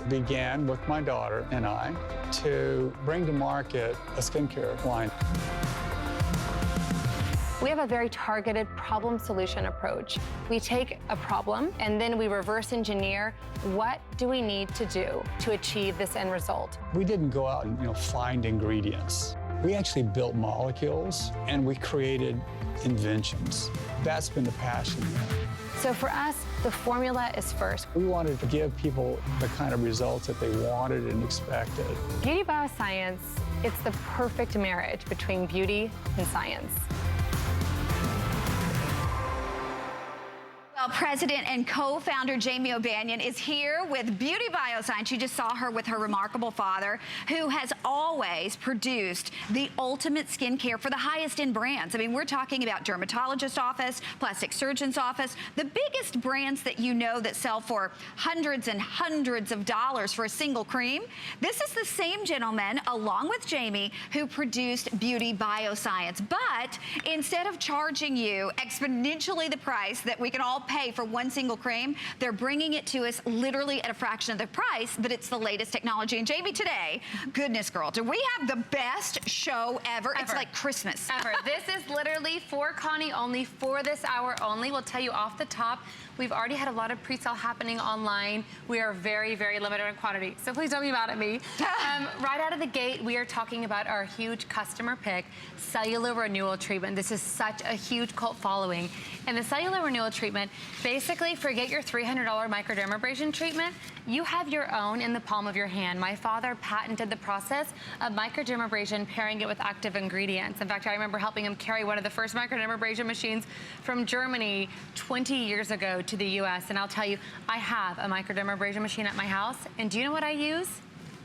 Began with my daughter and I to bring to market a skincare line. We have a very targeted problem solution approach. We take a problem and then we reverse engineer what do we need to do to achieve this end result. We didn't go out and find ingredients. We actually built molecules and we created inventions. That's been the passion there. So for us, the formula is first. We wanted to give people the kind of results that they wanted and expected. Beauty Bioscience, it's the perfect marriage between beauty and science. Well, President and co-founder Jamie O'Banion is here with Beauty Bioscience. You just saw her with her remarkable father, who has always produced the ultimate skincare for the highest end brands. I mean, we're talking about dermatologist office, plastic surgeon's office, the biggest brands that you know that sell for hundreds and hundreds of dollars for a single cream. This is the same gentleman, along with Jamie, who produced Beauty Bioscience. But instead of charging you exponentially the price that we can all pay for one single cream, they're bringing it to us literally at a fraction of the price, but it's the latest technology. And Jamie, today, goodness girl, do we have the best show ever? It's like Christmas. Ever. This is literally for Connie only, for this hour only. We'll tell you off the top, we've already had a lot of pre-sale happening online. We are very, very limited in quantity, so please don't be mad at me. Right out of the gate, we are talking about our huge customer pick, cellular renewal treatment. This is such a huge cult following. And the cellular renewal treatment, basically forget your $300 microdermabrasion treatment. You have your own in the palm of your hand. My father patented the process of microdermabrasion, pairing it with active ingredients. In fact, I remember helping him carry one of the first microdermabrasion machines from Germany 20 years ago to the US. And I'll tell you, I have a microdermabrasion machine at my house. And do you know what I use?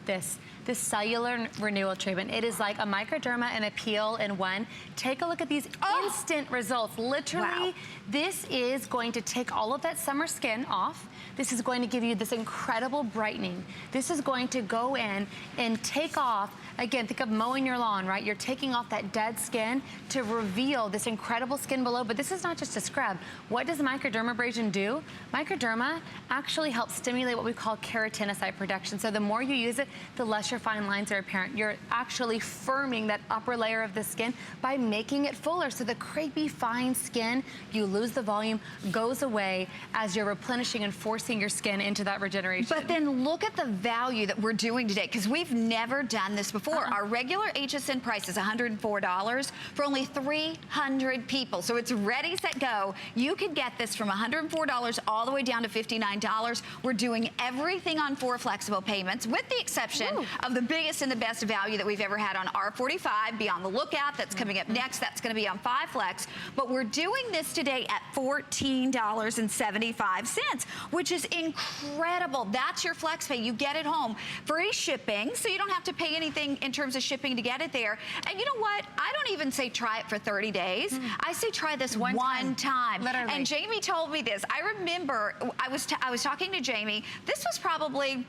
This cellular renewal treatment. It is like a microderma and a peel in one. Take a look at these instant results. Literally, this is going to take all of that summer skin off. This is going to give you this incredible brightening. This is going to go in and take off, again, think of mowing your lawn, right? You're taking off that dead skin to reveal this incredible skin below, but this is not just a scrub. What does microdermabrasion do? Microderma actually helps stimulate what we call keratinocyte production. So the more you use it, the less your fine lines are apparent. You're actually firming that upper layer of the skin by making it fuller. So the crepey, fine skin, you lose the volume, goes away as you're replenishing and forcing your skin into that regeneration. But then look at the value that we're doing today, because we've never done this before. Our regular HSN price is $104 for only 300 people. So it's ready, set, go. You could get this from $104 all the way down to $59. We're doing everything on 4 flexible payments, with the exception of the biggest and the best value that we've ever had on R45. Be on the lookout. That's coming up next. That's going to be on 5 Flex. But we're doing this today at $14.75, which is incredible. That's your flex pay. You get it home. Free shipping, so you don't have to pay anything in terms of shipping to get it there. And you know what? I don't even say try it for 30 days. I say try this one time. Literally. And Jamie told me this. I remember I was talking to Jamie. This was probably,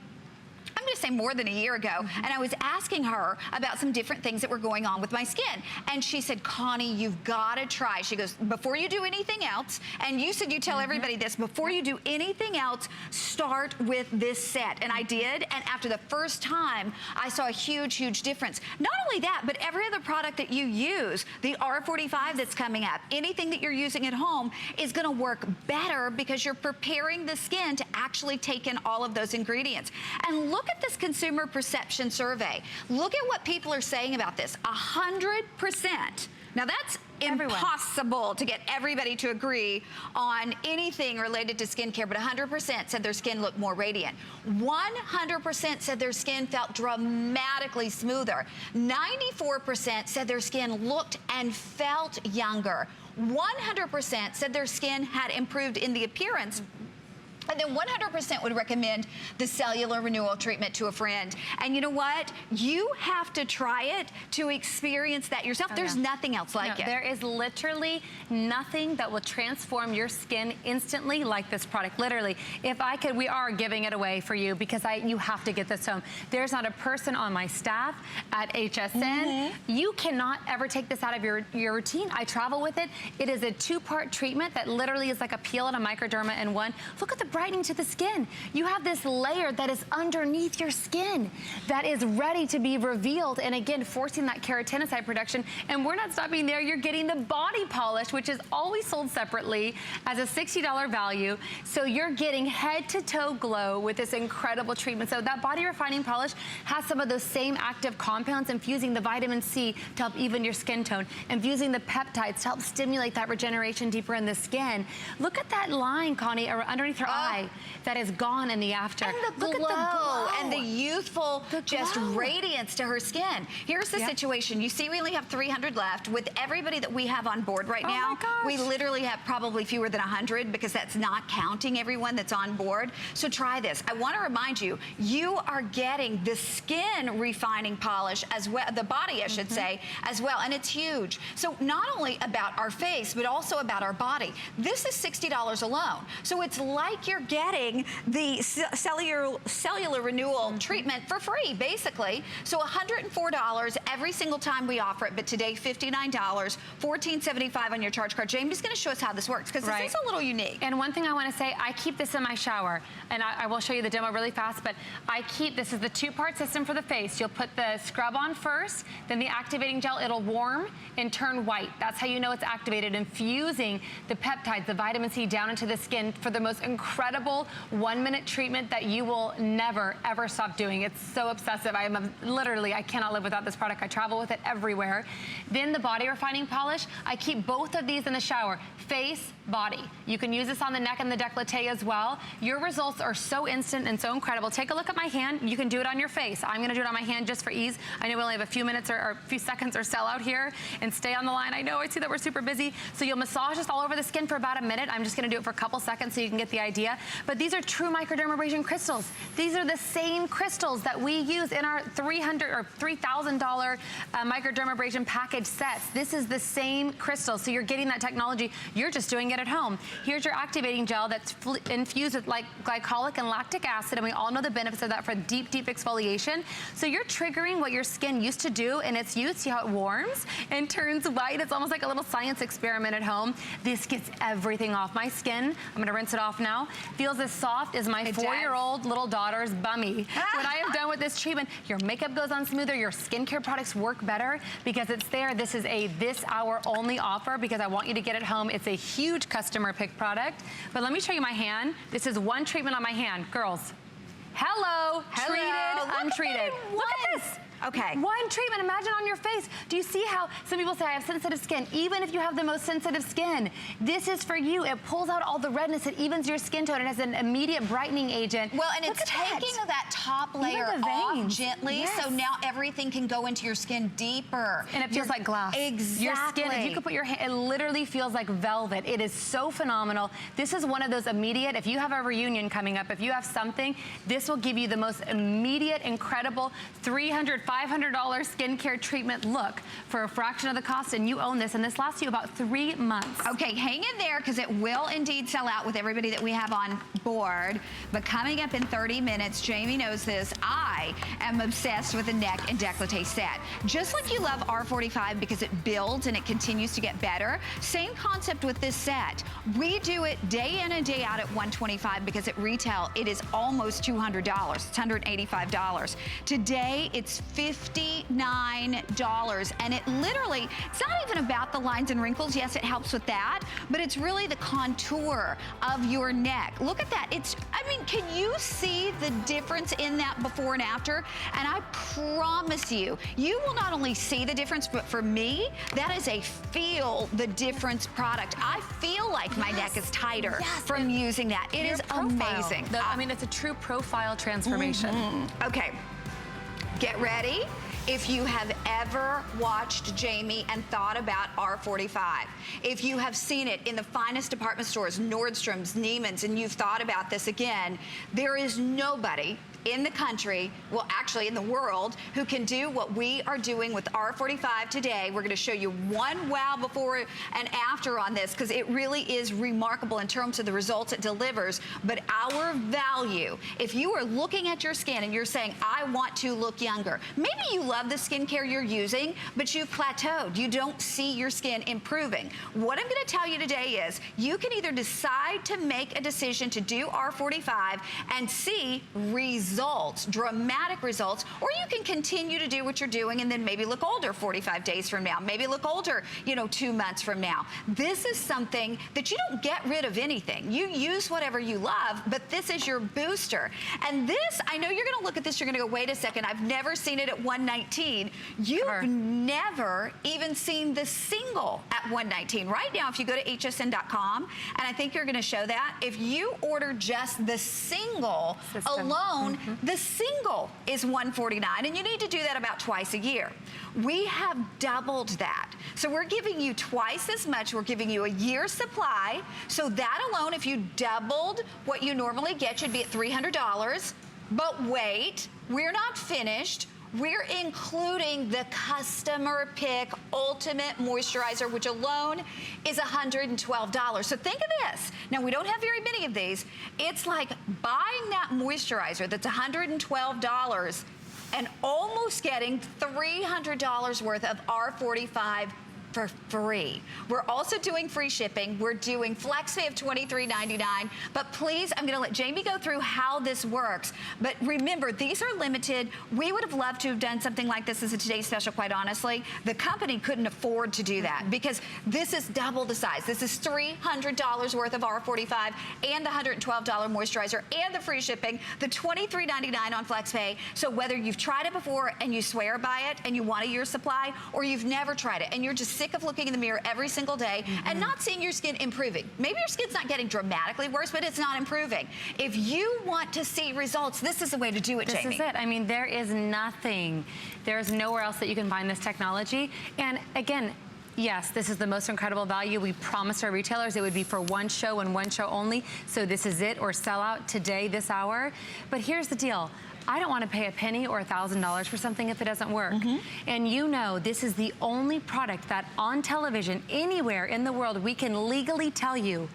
I'm going to say, more than a year ago, and I was asking her about some different things that were going on with my skin. And she said, Connie, you've got to try. She goes, before you do anything else, and you said you tell everybody this, before you do anything else, start with this set. And I did, and after the first time, I saw a huge, huge difference. Not only that, but every other product that you use, the R45 that's coming up, anything that you're using at home is going to work better because you're preparing the skin to actually take in all of those ingredients. And look at this consumer perception survey. Look at what people are saying about this. 100%. Now that's impossible to get everybody to agree on anything related to skincare, but 100% said their skin looked more radiant. 100% said their skin felt dramatically smoother. 94% said their skin looked and felt younger. 100% said their skin had improved in the appearance. And then 100% would recommend the cellular renewal treatment to a friend. And you know what? You have to try it to experience that yourself. There's nothing else like it. There is literally nothing that will transform your skin instantly like this product. Literally, if I could, we are giving it away for you because you have to get this home. There's not a person on my staff at HSN. You cannot ever take this out of your routine. I travel with it. It is a 2-part treatment that literally is like a peel and a microderma in one. Look at the brightening to the skin. You have this layer that is underneath your skin that is ready to be revealed, and again, forcing that keratinocyte production. And we're not stopping there. You're getting the body polish, which is always sold separately as a $60 value. So you're getting head-to-toe glow with this incredible treatment. So that body refining polish has some of those same active compounds, infusing the vitamin C to help even your skin tone, infusing the peptides to help stimulate that regeneration deeper in the skin. Look at that line, Connie, underneath her eye that is gone in the after. And the glow, Look at the glow. And the youthful, just glow. radiance to her skin. Here's the situation. You see we only have 300 left. With everybody that we have on board right now, we literally have probably fewer than 100 because that's not counting everyone that's on board. So try this. I want to remind you, you are getting the skin refining polish as well, the body I should say, as well, and it's huge. So not only about our face, but also about our body. This is $60 alone. So it's like you're getting the cellular renewal treatment for free, basically. So $104 every single time we offer it, but today $59, $14.75 on your charge card. Jamie's going to show us how this works because this is a little unique. And one thing I want to say, I keep this in my shower, and I will show you the demo really fast, but this is the two-part system for the face. You'll put the scrub on first, then the activating gel, it'll warm and turn white. That's how you know it's activated, infusing the peptides, the vitamin C down into the skin for the most incredible 1-minute treatment that you will never, ever stop doing. It's so obsessive. I cannot live without this product. I travel with it everywhere. Then the body refining polish, I keep both of these in the shower. Face, body. You can use this on the neck and the décolleté as well. Your results are so instant and so incredible. Take a look at my hand. You can do it on your face. I'm going to do it on my hand just for ease. I know we only have a few minutes or a few seconds or sell out here, and stay on the line. I know, I see that we're super busy. So you'll massage this all over the skin for about a minute. I'm just going to do it for a couple seconds so you can get the idea. But these are true microdermabrasion crystals. These are the same crystals that we use in our $300 or $3,000 microdermabrasion package sets. This is the same crystal. So you're getting that technology. You're just doing it at home. Here's your activating gel that's infused with glycolic and lactic acid, and we all know the benefits of that for deep, deep exfoliation. So you're triggering what your skin used to do in its youth. See how it warms and turns white? It's almost like a little science experiment at home. This gets everything off my skin. I'm gonna rinse it off now. Feels as soft as my 4-year-old little daughter's bummy. What I have done with this treatment, your makeup goes on smoother, your skincare products work better because it's there. This is a this hour only offer because I want you to get it home. It's a huge customer pick product. But let me show you my hand. This is one treatment on my hand. Girls, hello. Treated, untreated. Look at this. Okay. One treatment, imagine on your face. Do you see how some people say, I have sensitive skin? Even if you have the most sensitive skin, this is for you. It pulls out all the redness. It evens your skin tone. It has an immediate brightening agent. Well, and it's taking that top layer off gently, so now everything can go into your skin deeper. And it feels like glass. Exactly. Your skin, if you could put your hand, it literally feels like velvet. It is so phenomenal. This is one of those immediate, if you have a reunion coming up, if you have something, this will give you the most immediate, incredible $300, $500 skincare treatment look for a fraction of the cost, and you own this, and this lasts you about 3 months. Okay, hang in there because it will indeed sell out with everybody that we have on board. But coming up in 30 minutes, Jamie knows this, I am obsessed with the neck and décolleté set. Just like you love R45 because it builds and it continues to get better, same concept with this set. We do it day in and day out at $125 because at retail it is almost $200. It's $185. Today it's $59, and it literally, it's not even about the lines and wrinkles. Yes, it helps with that, but it's really the contour of your neck. Look at that. I mean, can you see the difference in that before and after? And I promise you, you will not only see the difference, but for me, that is a feel the difference product. I feel like my neck is tighter from using that. It is amazing. I mean, it's a true profile transformation. Okay. Get ready. If you have ever watched Jamie and thought about R45, if you have seen it in the finest department stores, Nordstrom's, Neiman's, and you've thought about this again, there is nobody in the country, well, actually in the world, who can do what we are doing with R45 today. We're going to show you one wow before and after on this, because it really is remarkable in terms of the results it delivers. But our value, if you are looking at your skin and you're saying, I want to look younger, maybe you love the skincare you're using, but you've plateaued. You don't see your skin improving. What I'm going to tell you today is you can either decide to make a decision to do R45 and see results, dramatic results, or you can continue to do what you're doing and then maybe look older 45 days from now, maybe look older, 2 months from now. This is something that you don't get rid of anything. You use whatever you love, but this is your booster. And this, I know you're going to look at this, you're going to go, wait a second, I've never seen it at 119. You've never even seen the single at 119. Right now, if you go to hsn.com, and I think you're going to show that, if you order just the single alone, the single is $149, and you need to do that about twice a year. We have doubled that. So we're giving you twice as much. We're giving you a year's supply. So that alone, if you doubled what you normally get, you'd be at $300. But wait, we're not finished. We're including the customer pick ultimate moisturizer, which alone is $112. So think of this. Now, we don't have very many of these. It's like buying that moisturizer that's $112 and almost getting $300 worth of R45 for free. We're also doing free shipping. We're doing flex pay of $23.99. But please, I'm going to let Jamie go through how this works. But remember, these are limited. We would have loved to have done something like this as a Today's Special, quite honestly. The company couldn't afford to do that because this is double the size. This is $300 worth of R45 and the $112 moisturizer and the free shipping, the $23.99 on flex pay. So whether you've tried it before and you swear by it and you want a year's supply, or you've never tried it and you're just sick of looking in the mirror every single day and not seeing your skin improving. Maybe your skin's not getting dramatically worse, but it's not improving. If you want to see results, this is the way to do it, Jamie. This is it. I mean, there is nothing. There's nowhere else that you can find this technology. And again, yes, this is the most incredible value. We promised our retailers it would be for one show and one show only. So this is it, or sell out today, this hour. But here's the deal. I don't want to pay a penny or $1,000 for something if it doesn't work. And this is the only product that on television, anywhere in the world, we can legally tell you,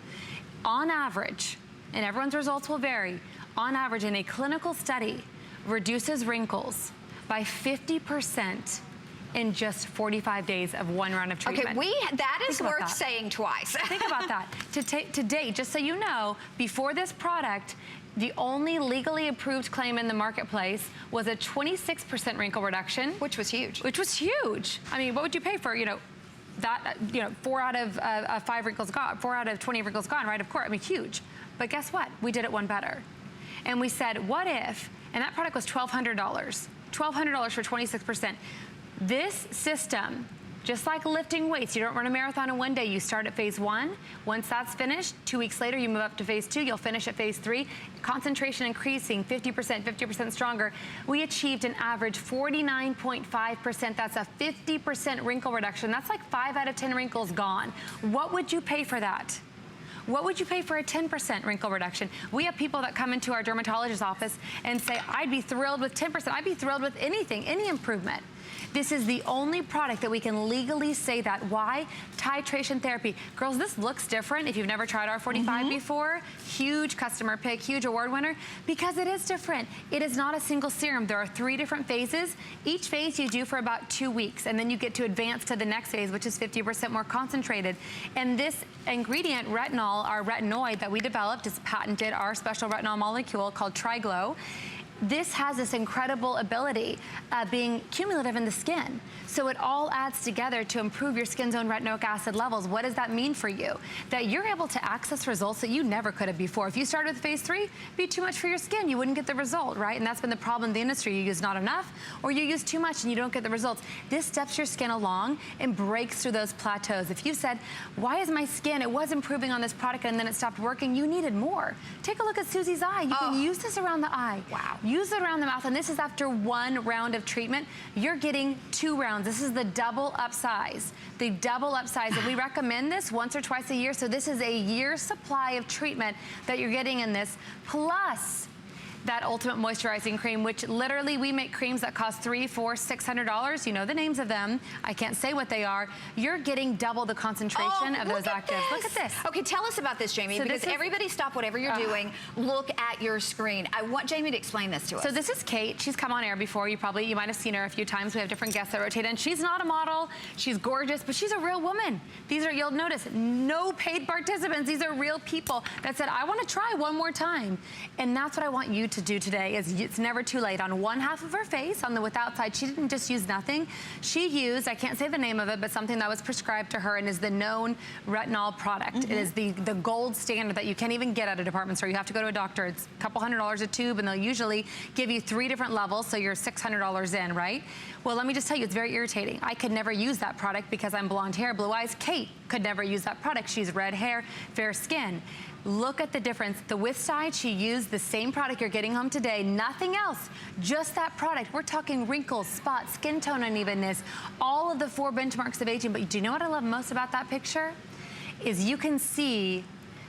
on average, and everyone's results will vary, on average in a clinical study, reduces wrinkles by 50% in just 45 days of one round of treatment. Okay, that is worth saying twice. Think about that. To date, just so you know, before this product, the only legally approved claim in the marketplace was a 26% wrinkle reduction. Which was huge. Which was huge. I mean, what would you pay for, 4 out of 5 wrinkles gone, 4 out of 20 wrinkles gone, right? Of course, I mean, huge. But guess what? We did it one better. And we said, what if, and that product was $1,200. $1,200 for 26%. This system, just like lifting weights, you don't run a marathon in one day. You start at phase 1. Once that's finished, 2 weeks later, you move up to phase 2. You'll finish at phase 3. Concentration increasing 50% stronger. We achieved an average 49.5%. That's a 50% wrinkle reduction. That's like 5 out of 10 wrinkles gone. What would you pay for that? What would you pay for a 10% wrinkle reduction? We have people that come into our dermatologist's office and say, I'd be thrilled with 10%. I'd be thrilled with anything, any improvement. This is the only product that we can legally say that. Why? Titration therapy. Girls, this looks different if you've never tried R45 before. Huge customer pick, huge award winner, because it is different. It is not a single serum. There are 3 different phases. Each phase you do for about 2 weeks, and then you get to advance to the next phase, which is 50% more concentrated. And this ingredient, retinol, our retinoid that we developed, is patented, our special retinol molecule called Triglow. This has this incredible ability of being cumulative in the skin. So it all adds together to improve your skin's own retinoic acid levels. What does that mean for you? That you're able to access results that you never could have before. If you started with phase 3, it'd be too much for your skin. You wouldn't get the result, right? And that's been the problem in the industry. You use not enough, or you use too much and you don't get the results. This steps your skin along and breaks through those plateaus. If you said, why is my skin, it was improving on this product and then it stopped working, you needed more. Take a look at Susie's eye. You can use this around the eye. Wow. Use it around the mouth, and this is after 1 round of treatment. You're getting 2 rounds. This is the double upsize. The double upsize, and we recommend this once or twice a year, so this is a year's supply of treatment that you're getting in this. Plus, that Ultimate Moisturizing Cream, which literally we make creams that cost $300, $400, $600. You know the names of them. I can't say what they are. You're getting double the concentration of those actives. Look at this. Okay, tell us about this, Jamie, because everybody stop whatever you're doing. Look at your screen. I want Jamie to explain this to us. So this is Kate. She's come on air before. You might have seen her a few times. We have different guests that rotate in. She's not a model. She's gorgeous, but she's a real woman. These are, you'll notice, no paid participants. These are real people that said, I want to try one more time. And that's what I want you to do today, is it's never too late. On one half of her face, on the without side, she didn't just use nothing. She used, I can't say the name of it, but something that was prescribed to her and is the known retinol product. It is the gold standard that you can't even get at a department store. You have to go to a doctor. It's a couple $100 a tube, and they'll usually give you 3 different levels, so you're $600 in, right? Well, let me just tell you, it's very irritating. I could never use that product because I'm blonde hair, blue eyes. Kate could never use that product. She's red hair, fair skin. Look at the difference. The with side, she used the same product you're getting home today, nothing else, just that product. We're talking wrinkles, spots, skin tone unevenness, all of the 4 benchmarks of aging. But do you know what I love most about that picture? Is you can see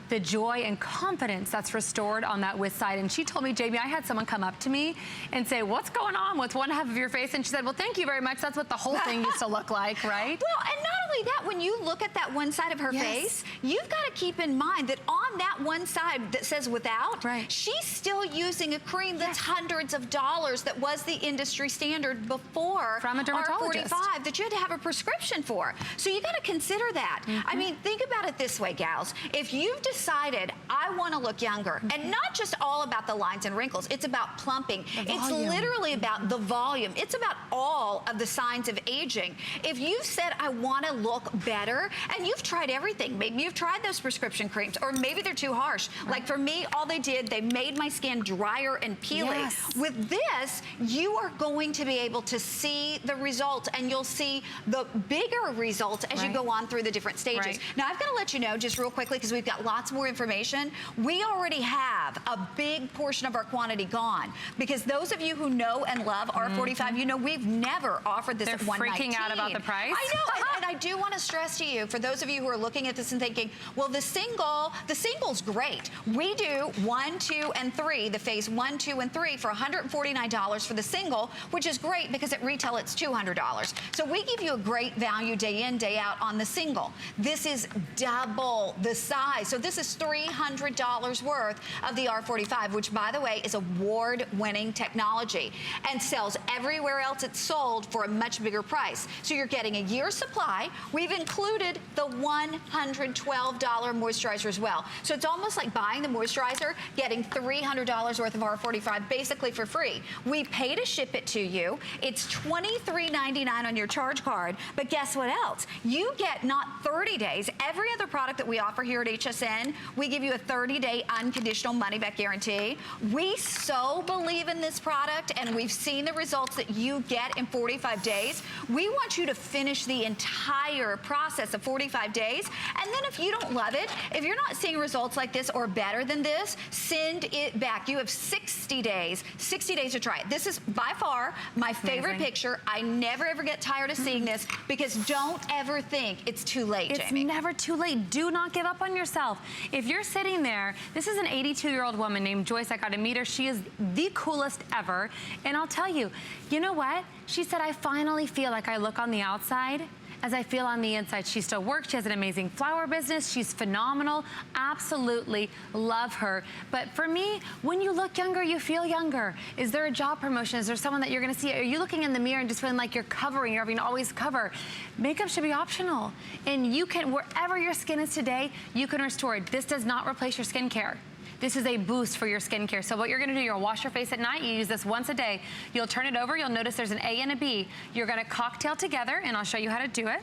the joy and confidence that's restored on that with side. And she told me, Jamie, I had someone come up to me and say, what's going on with one half of your face? And she said, well, thank you very much. That's what the whole thing used to look like, right? Well, and not only that, when you look at that one side of her face, you've got to keep in mind that on that one side that says without, she's still using a cream that's hundreds of dollars that was the industry standard before from a dermatologist. R45 that you had to have a prescription for. So you got to consider that. I mean, think about it this way, gals. If you've decided, I want to look younger, and not just all about the lines and wrinkles, it's about plumping. It's literally about the volume. It's about all of the signs of aging. If you've said, I want to look better, and you've tried everything, maybe you've tried those prescription creams, or maybe they're too harsh. Like for me, all they did, they made my skin drier and peely. With this, you are going to be able to see the results, and you'll see the bigger results as you go on through the different stages. Now, I've got to let you know just real quickly, because we've got lots more information. We already have a big portion of our quantity gone, because those of you who know and love R45, you know we've never offered this at $119. They're freaking out about the price. I know, and I do want to stress to you, for those of you who are looking at this and thinking, well, the single's great. We do 1, 2, and 3, the phase 1, 2, and 3 for $149 for the single, which is great because at retail it's $200. So we give you a great value day in, day out on the single. This is double the size. So this is $300 worth of the R45, which, by the way, is award-winning technology and sells everywhere else it's sold for a much bigger price. So you're getting a year's supply. We've included the $112 moisturizer as well. So it's almost like buying the moisturizer, getting $300 worth of R45 basically for free. We pay to ship it to you. It's $23.99 on your charge card. But guess what else? You get not 30 days. Every other product that we offer here at HSN, we give you a 30-day unconditional money-back guarantee. We so believe in this product, and we've seen the results that you get in 45 days. We want you to finish the entire process of 45 days, and then if you don't love it, if you're not seeing results like this or better than this, send it back. You have 60 days to try it. This is by far my favorite picture. I never ever get tired of seeing this, because don't ever think it's too late, Jamie. It's never too late. Do not give up on yourself. If you're sitting there, this is an 82-year-old woman named Joyce. I got to meet her. She is the coolest ever. And I'll tell you, you know what? She said, I finally feel like I look on the outside as I feel on the inside. She still works. She has an amazing flower business. She's phenomenal. Absolutely love her. But for me, when you look younger, you feel younger. Is there a job promotion? Is there someone that you're going to see? Are you looking in the mirror and just feeling like you're covering? You're having to always cover. Makeup should be optional. And you can, wherever your skin is today, you can restore it. This does not replace your skincare. This is a boost for your skincare. So what you're gonna do, you'll wash your face at night. You use this once a day. You'll turn it over. You'll notice there's an A and a B. You're gonna cocktail together, and I'll show you how to do it.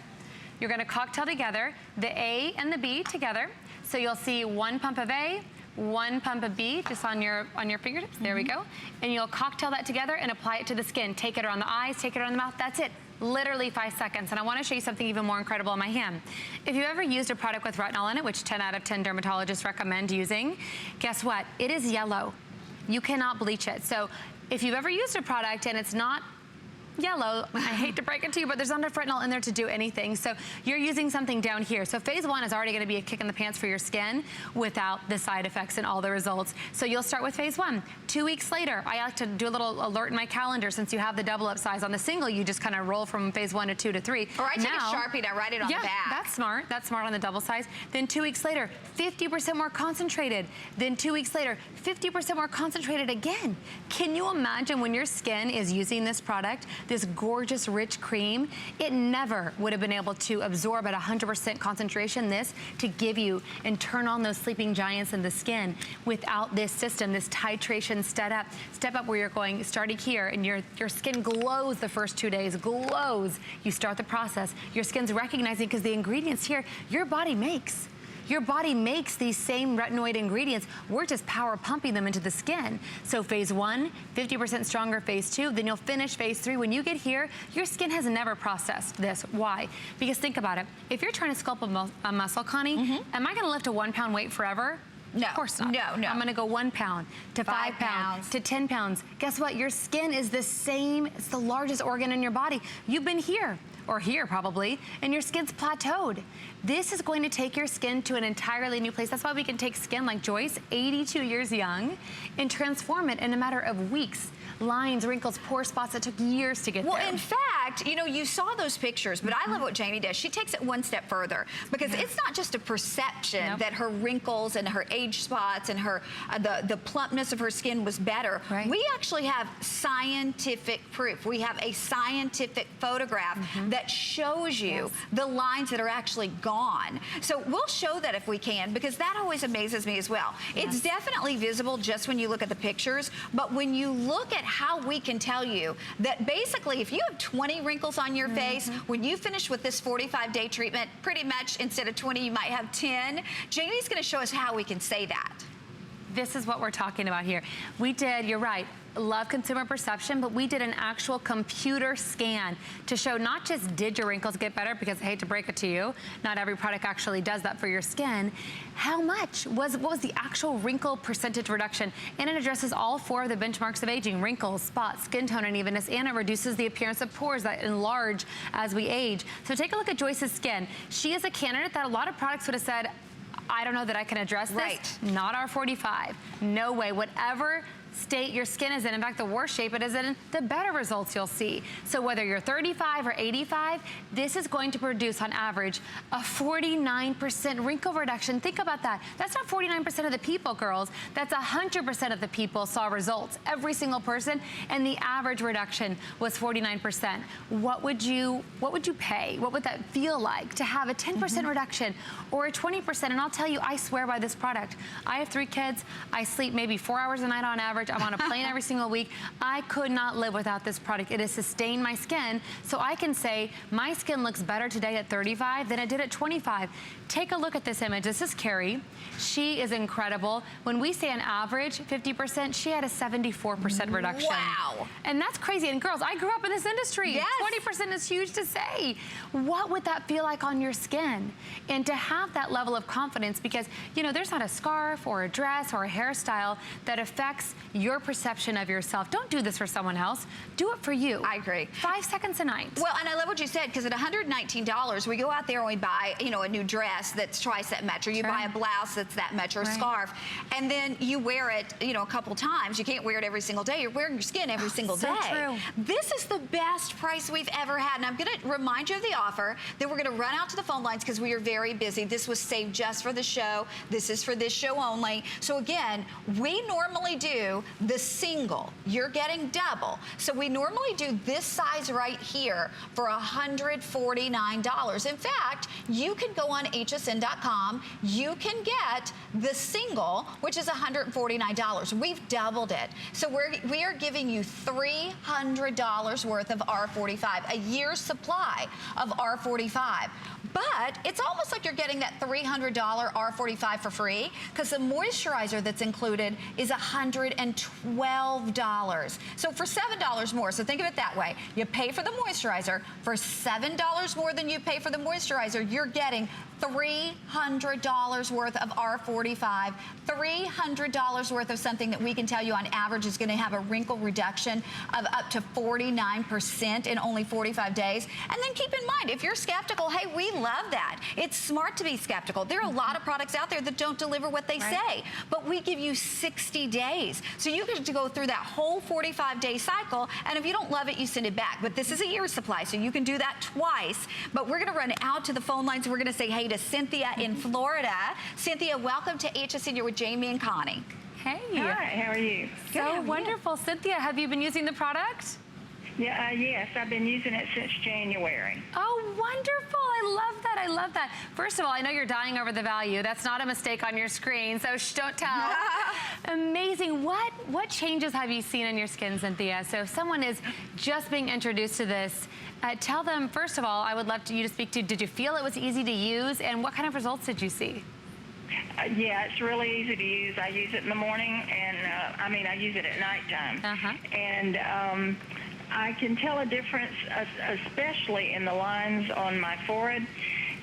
You're gonna cocktail together the A and the B together. So you'll see 1 pump of A, 1 pump of B just on your fingertips. There we go. And you'll cocktail that together and apply it to the skin. Take it around the eyes, take it around the mouth. That's it. Literally 5 seconds. And I want to show you something even more incredible on my hand. If you've ever used a product with retinol in it, which 10 out of 10 dermatologists recommend using, guess what? It is yellow. You cannot bleach it. So if you've ever used a product and it's not yellow. I hate to break it to you, but there's not enough retinol in there to do anything. So you're using something down here. So phase 1 is already gonna be a kick in the pants for your skin without the side effects and all the results. So you'll start with phase 1. 2 weeks later, I like to do a little alert in my calendar. Since you have the double up size on the single, you just kind of roll from phase 1 to 2 to 3. Or I take a Sharpie and I write it on the back. That's smart. That's smart on the double size. Then 2 weeks later, 50% more concentrated. Then 2 weeks later, 50% more concentrated again. Can you imagine when your skin is using this product, this gorgeous rich cream, it never would have been able to absorb at 100% concentration this to give you and turn on those sleeping giants in the skin without this system, this titration step up where you're going, starting here, and your skin glows the first 2 days, glows. You start the process. Your skin's recognizing because the ingredients here, your body makes. Your body makes these same retinoid ingredients. We're just power pumping them into the skin. So phase 1, 50% stronger phase 2, then you'll finish phase 3. When you get here, your skin has never processed this. Why? Because think about it. If you're trying to sculpt a muscle, Connie, am I gonna lift a 1 pound weight forever? No. Of course not. No. I'm gonna go 1 pound to 5 pounds to 10 pounds. Guess what? Your skin is the same, it's the largest organ in your body. You've been here, or here probably, and your skin's plateaued. This is going to take your skin to an entirely new place. That's why we can take skin like Joyce, 82 years young, and transform it in a matter of weeks. Lines, wrinkles, pore spots that took years to get there. Well, in fact, you know, you saw those pictures, but I love what Jamie does. She takes it one step further because it's not just a perception that her wrinkles and her age spots and her the plumpness of her skin was better. Right. We actually have scientific proof. We have a scientific photograph that shows you the lines that are actually gone. So we'll show that if we can, because that always amazes me as well. It's definitely visible just when you look at the pictures, but when you look at how we can tell you that basically if you have 20 wrinkles on your face, when you finish with this 45-day treatment, pretty much instead of 20, you might have 10. Jamie's gonna show us how we can say that. This is what we're talking about here. We did, you're right, love consumer perception, but we did an actual computer scan to show not just did your wrinkles get better, because I hate to break it to you, not every product actually does that for your skin. How much? What was the actual wrinkle percentage reduction? And it addresses all 4 of the benchmarks of aging: wrinkles, spots, skin tone unevenness, and it reduces the appearance of pores that enlarge as we age. So take a look at Joyce's skin. She is a candidate that a lot of products would have said, I don't know that I can address this. Not R45. No way. Whatever state your skin is in fact, the worse shape it is in, the better results you'll see. So whether you're 35 or 85, this is going to produce on average a 49% wrinkle reduction. Think about that. That's not 49% of the people, girls. That's 100% of the people saw results. Every single person, and the average reduction was 49%. What would you pay? What would that feel like to have a 10% reduction or a 20%? And I'll tell you, I swear by this product. I have 3 kids. I sleep maybe 4 hours a night on average. I'm on a plane every single week. I could not live without this product. It has sustained my skin, so I can say my skin looks better today at 35 than it did at 25. Take a look at this image. This is Carrie. She is incredible. When we say an average 50%, she had a 74% reduction. Wow. And that's crazy. And girls, I grew up in this industry. Yes. 20% is huge to say. What would that feel like on your skin? And to have that level of confidence, because, you know, there's not a scarf or a dress or a hairstyle that affects your perception of yourself. Don't do this for someone else. Do it for you. I agree. 5 seconds a night. Well, and I love what you said, because at $119, we go out there and we buy, you know, a new dress that's tricep match, or you buy a blouse that's that match, or a scarf, and then you wear it, you know, a couple times. You can't wear it every single day. You're wearing your skin every single day. True. This is the best price we've ever had, and I'm going to remind you of the offer. Then we're going to run out to the phone lines because we are very busy. This was saved just for the show. This is for this show only. So again, we normally do the single. You're getting double. So we normally do this size right here for $149. In fact, you can go on hsn.com. You can get the single, which is $149. We've doubled it. So we are giving you $300 worth of R45, a year's supply of R45. But it's almost like you're getting that $300 R45 for free, because the moisturizer that's included is $149. than $12. So for $7 more, so think of it that way. You pay for the moisturizer. For $7 more than you pay for the moisturizer, you're getting $300 worth of R45, $300 worth of something that we can tell you on average is going to have a wrinkle reduction of up to 49% in only 45 days. And then keep in mind, if you're skeptical, hey, we love that. It's smart to be skeptical. There are a lot of products out there that don't deliver what they say, but we give you 60 days. So you get to go through that whole 45-day cycle, and if you don't love it, you send it back. But this is a year's supply, so you can do that twice. But we're going to run out to the phone lines. We're going to say hey to Cynthia in Florida. Cynthia, welcome to HSN. You're with Jamie and Connie. Hey. Hi, how are you? So wonderful. Cynthia, have you been using the product? Yeah, yes, I've been using it since January. Oh, wonderful. I love that. I love that. First of all, I know you're dying over the value. That's not a mistake on your screen, so don't tell. Amazing. What changes have you seen in your skin, Cynthia? So if someone is just being introduced to this, tell them, first of all, I would love you to speak to, did you feel it was easy to use, and what kind of results did you see? Yeah, it's really easy to use. I use it in the morning, and I use it at nighttime. And I can tell a difference, especially in the lines on my forehead,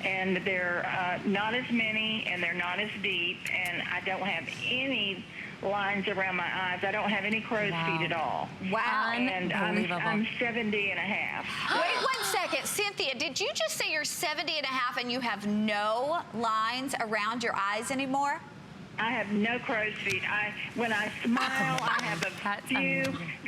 and they're not as many, and they're not as deep, and I don't have any lines around my eyes. I don't have any crow's feet at all. Wow. And I'm 70 and a half. Wait 1 second. Cynthia, did you just say you're 70 and a half and you have no lines around your eyes anymore? I have no crow's feet. When I smile, I have a few,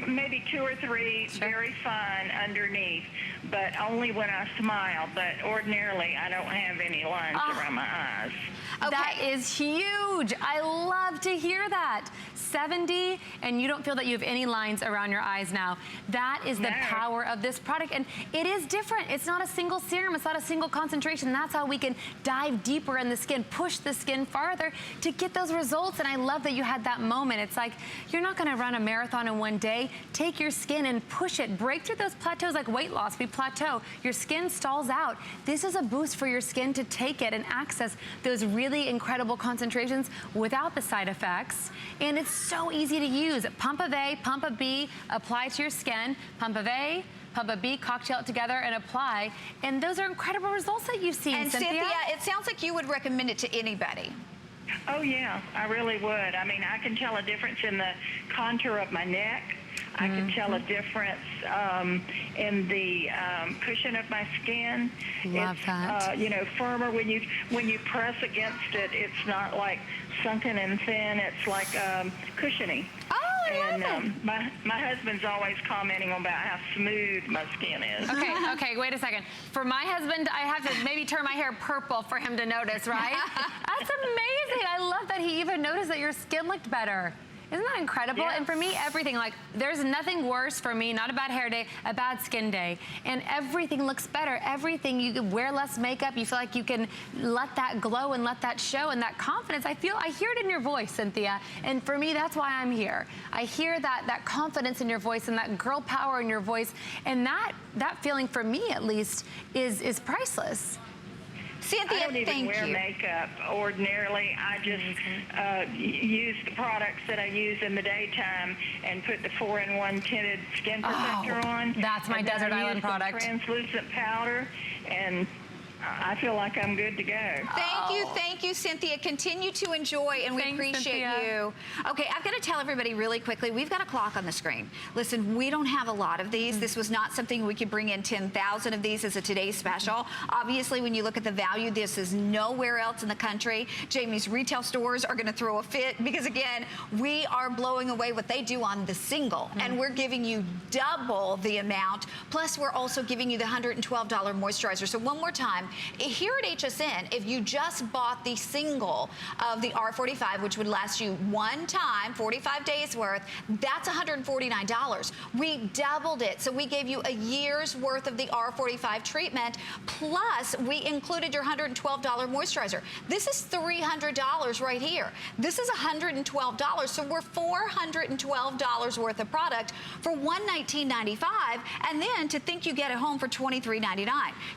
maybe 2 or 3, very fine underneath, but only when I smile. But ordinarily, I don't have any lines around my eyes. Okay. That is huge. I love to hear that. 70, and you don't feel that you have any lines around your eyes now. That is the power of this product, and it is different. It's not a single serum. It's not a single concentration. That's how we can dive deeper in the skin, push the skin farther to get those results, and I love that you had that moment. It's like, you're not gonna run a marathon in one day. Take your skin and push it. Break through those plateaus like weight loss. We plateau. Your skin stalls out. This is a boost for your skin to take it and access those really incredible concentrations without the side effects, and it's so easy to use. Pump of A, pump of B, apply to your skin. Pump of A, pump of B, cocktail it together and apply. And those are incredible results that you've seen, and Cynthia, it sounds like you would recommend it to anybody. Oh, yeah, I really would. I mean, I can tell a difference in the contour of my neck. I can tell a difference in the cushion of my skin. Love that. You know, firmer when you press against it. It's not like sunken and thin. It's like cushiony. Oh, I love it. My husband's always commenting about how smooth my skin is. Okay, wait a second. For my husband, I have to maybe turn my hair purple for him to notice, right? That's amazing. I love that he even noticed that your skin looked better. Isn't that incredible? Yeah. And for me, everything, like, there's nothing worse for me, not a bad hair day, a bad skin day. And everything looks better. Everything, you can wear less makeup. You feel like you can let that glow and let that show, and that confidence. I hear it in your voice, Cynthia. And for me, that's why I'm here. I hear that confidence in your voice and that girl power in your voice. And that feeling, for me at least, is priceless. Cynthia, I don't even wear makeup ordinarily. I just use the products that I use in the daytime and put the 4-in-1 tinted skin protector on. That's my Desert Island product. Translucent powder, and I feel like I'm good to go. Thank you, Cynthia. Continue to enjoy, and we appreciate you. Okay, I've got to tell everybody really quickly, we've got a clock on the screen. Listen, we don't have a lot of these. This was not something we could bring in 10,000 of these as a today's special. Obviously, when you look at the value, this is nowhere else in the country. Jamie's retail stores are going to throw a fit because, again, we are blowing away what they do on the single, and we're giving you double the amount. Plus, we're also giving you the $112 moisturizer. So one more time, here at HSN, if you just bought the single of the R45, which would last you one time, 45 days worth, that's $149. We doubled it. So we gave you a year's worth of the R45 treatment, plus we included your $112 moisturizer. This is $300 right here. This is $112. So we're $412 worth of product for $119.95, and then to think you get it home for $23.99.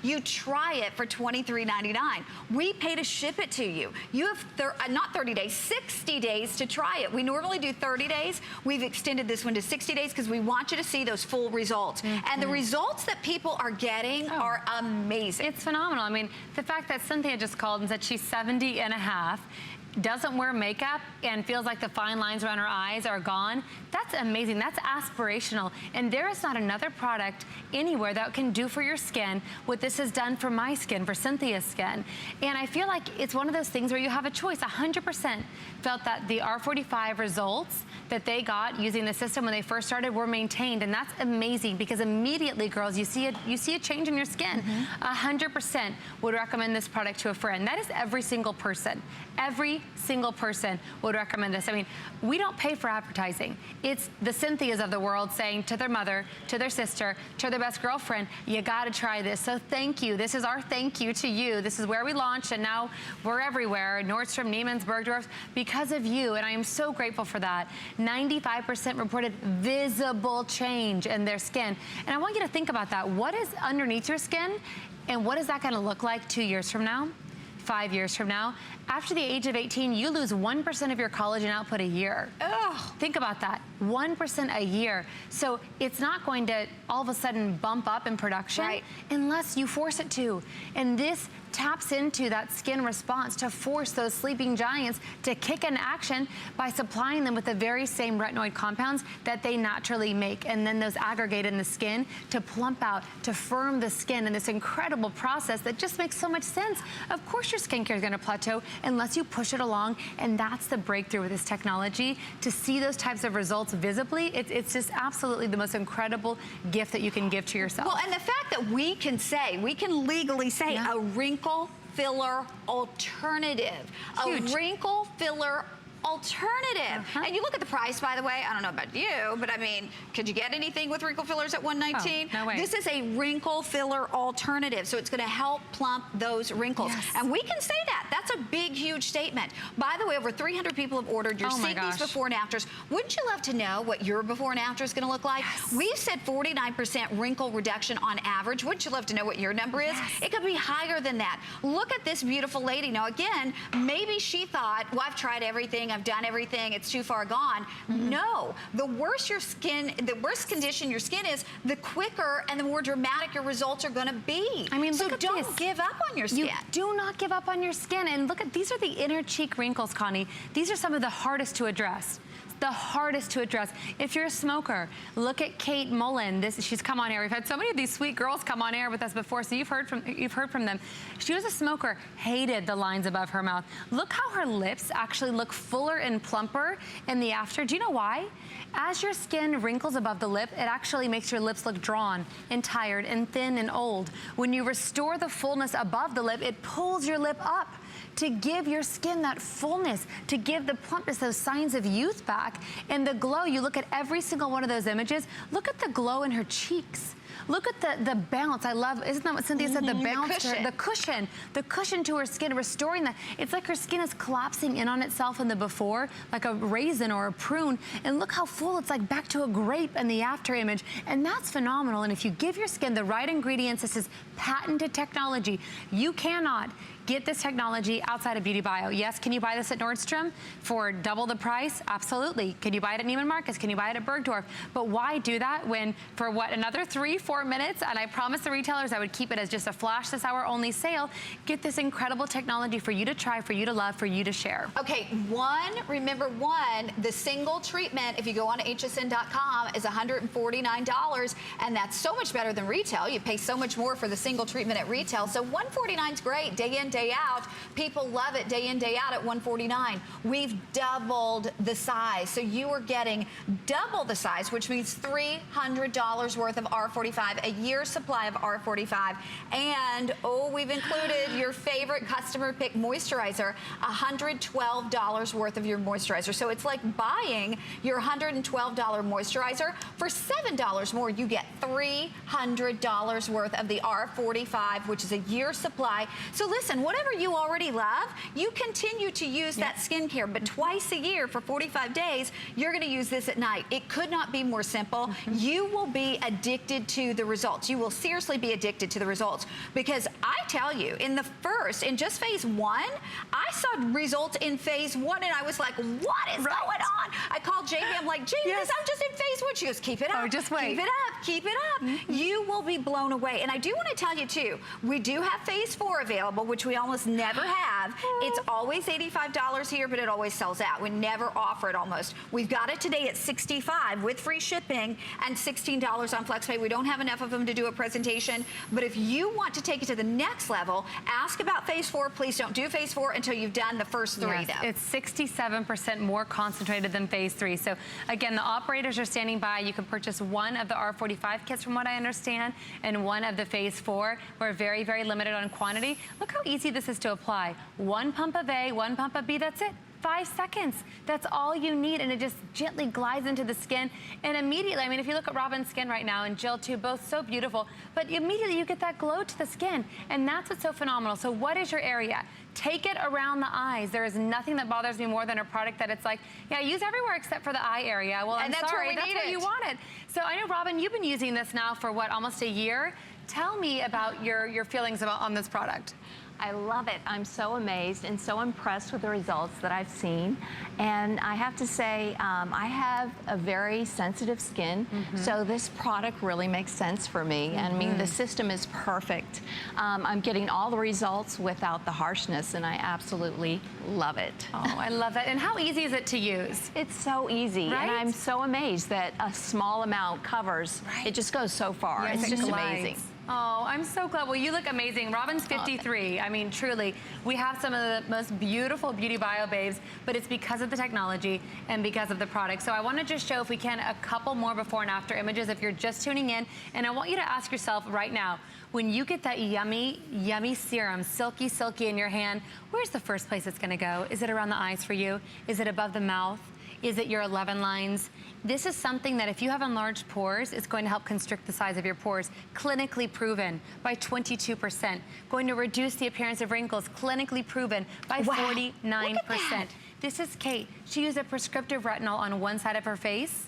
You try it for for $23.99. We pay to ship it to you. You have, not 30 days, 60 days to try it. We normally do 30 days. We've extended this one to 60 days because we want you to see those full results. And the results that people are getting are amazing. It's phenomenal. I mean, the fact that Cynthia just called and said she's 70 and a half, doesn't wear makeup and feels like the fine lines around her eyes are gone, that's amazing. That's aspirational. And there is not another product anywhere that can do for your skin what this has done for my skin, for Cynthia's skin. And I feel like it's one of those things where you have a choice. 100% felt that the R45 results that they got using the system when they first started were maintained. And that's amazing because immediately, girls, you see a change in your skin. 100% would recommend this product to a friend. That is every single person. Every single person would recommend this. I mean, we don't pay for advertising. It's the Cynthias of the world saying to their mother, to their sister, to their best girlfriend, you gotta try this. So thank you. This is our thank you to you. This is where we launched and now we're everywhere. Nordstrom, Neiman's, Bergdorf's, because of you. And I am so grateful for that. 95% reported visible change in their skin. And I want you to think about that. What is underneath your skin and what is that gonna look like 2 years from now? 5 years from now? After the age of 18, you lose 1% of your collagen output a year. Ugh. Think about that, 1% a year. So it's not going to all of a sudden bump up in production unless you force it to. And this taps into that skin response to force those sleeping giants to kick in action by supplying them with the very same retinoid compounds that they naturally make. And then those aggregate in the skin to plump out, to firm the skin in this incredible process that just makes so much sense. Of course your skincare is gonna plateau unless you push it along, and that's the breakthrough with this technology. To see those types of results visibly, it's just absolutely the most incredible gift that you can give to yourself. Well, and the fact that we can legally say a wrinkle filler alternative. Huge. A wrinkle filler alternative. And you look at the price, by the way, I don't know about you, but I mean, could you get anything with wrinkle fillers at $119? Oh, no way. This is a wrinkle filler alternative, so it's gonna help plump those wrinkles. Yes. And we can say that. That's a big, huge statement. By the way, over 300 people have ordered. You're seeing these before and afters. Wouldn't you love to know what your before and after is gonna look like? Yes. We've said 49% wrinkle reduction on average. Wouldn't you love to know what your number is? Yes. It could be higher than that. Look at this beautiful lady. Now again, maybe she thought, well, I've tried everything, I've done everything, it's too far gone. No, the worse your skin, the worse condition your skin is, the quicker and the more dramatic your results are gonna be. I mean, so look at don't this. give up on your skin. You do not give up on your skin. And look at, these are the inner cheek wrinkles, Connie. These are some of the hardest to address. The hardest to address. If you're a smoker, look at Kate Mullen. She's come on air. We've had so many of these sweet girls come on air with us before, so you've heard from them. She was a smoker, hated the lines above her mouth. Look how her lips actually look fuller and plumper in the after. Do you know why? As your skin wrinkles above the lip, it actually makes your lips look drawn and tired and thin and old. When you restore the fullness above the lip, it pulls your lip up to give your skin that fullness, to give the plumpness, those signs of youth back. And the glow, you look at every single one of those images, look at the glow in her cheeks. Look at the bounce. I love, isn't that what Cynthia said? The bounce, the cushion to her skin, restoring that. It's like her skin is collapsing in on itself in the before, like a raisin or a prune. And look how full it's like back to a grape in the after image. And that's phenomenal. And if you give your skin the right ingredients, this is patented technology. You cannot get this technology outside of Beauty Bio. Yes, can you buy this at Nordstrom for double the price? Absolutely. Can you buy it at Neiman Marcus? Can you buy it at Bergdorf? But why do that when for what, another 3-4 minutes, and I promised the retailers I would keep it as just a flash this hour only sale, get this incredible technology for you to try, for you to love, for you to share. Okay, remember, the single treatment, if you go on hsn.com, is $149, and that's so much better than retail. You pay so much more for the single treatment at retail. So $149 is great, day in, day out. People love it day in, day out at $149. We've doubled the size. So you are getting double the size, which means $300 worth of R45, a year's supply of R45. And, we've included your favorite customer pick moisturizer, $112 worth of your moisturizer. So it's like buying your $112 moisturizer for $7 more. You get $300 worth of the R45, which is a year's supply. So listen, whatever you already love, you continue to use that skincare, but twice a year for 45 days, you're gonna use this at night. It could not be more simple. You will be addicted to the results. You will seriously be addicted to the results, because I tell you, in just phase 1, I saw results in phase 1 and I was like, what is going on? I called Jamie, I'm like, Jamie, I'm just in phase 1. She goes, keep it up. Oh, just wait. Keep it up, keep it up. You will be blown away. And I do want to tell you too, we do have phase 4 available, which we almost never have. It's always $85 here, but it always sells out. We never offer it almost. We've got it today at $65 with free shipping and $16 on FlexPay. We don't have enough of them to do a presentation, but if you want to take it to the next level, ask about phase 4. Please don't do phase 4 until you've done the first 3 though. It's 67% more concentrated than phase 3. So again, the operators are standing by. You can purchase one of the R45 kits from what I understand, and one of the phase 4. We're very, very limited on quantity. Look how easy this is to apply. 1 pump of A, 1 pump of B, that's it. 5 seconds. That's all you need, and it just gently glides into the skin. And immediately, I mean, if you look at Robin's skin right now, and Jill too, both so beautiful, but immediately you get that glow to the skin, and that's what's so phenomenal. So what is your area? Take it around the eyes. There is nothing that bothers me more than a product that it's like, yeah, use everywhere except for the eye area. Well, I'm sorry, that's where you want it. So I know, Robin, you've been using this now for what, almost a year? Tell me about your feelings on this product. I love it. I'm so amazed and so impressed with the results that I've seen. And I have to say, I have a very sensitive skin, so this product really makes sense for me. I mean, the system is perfect. I'm getting all the results without the harshness, and I absolutely love it. Oh, I love that. And how easy is it to use? It's so easy, right? And I'm so amazed that a small amount covers. Right. It just goes so far. Yes, it's just amazing. Oh, I'm so glad. Well, you look amazing. Robin's 53. I mean, truly, we have some of the most beautiful Beauty Bio babes, but it's because of the technology and because of the product. So I want to just show, if we can, a couple more before and after images if you're just tuning in. And I want you to ask yourself right now, when you get that yummy, yummy serum, silky, silky in your hand, where's the first place it's going to go? Is it around the eyes for you? Is it above the mouth? Is it your 11 lines? This is something that if you have enlarged pores, it's going to help constrict the size of your pores. Clinically proven by 22%. Going to reduce the appearance of wrinkles. Clinically proven by 49%. This is Kate. She used a prescriptive retinol on one side of her face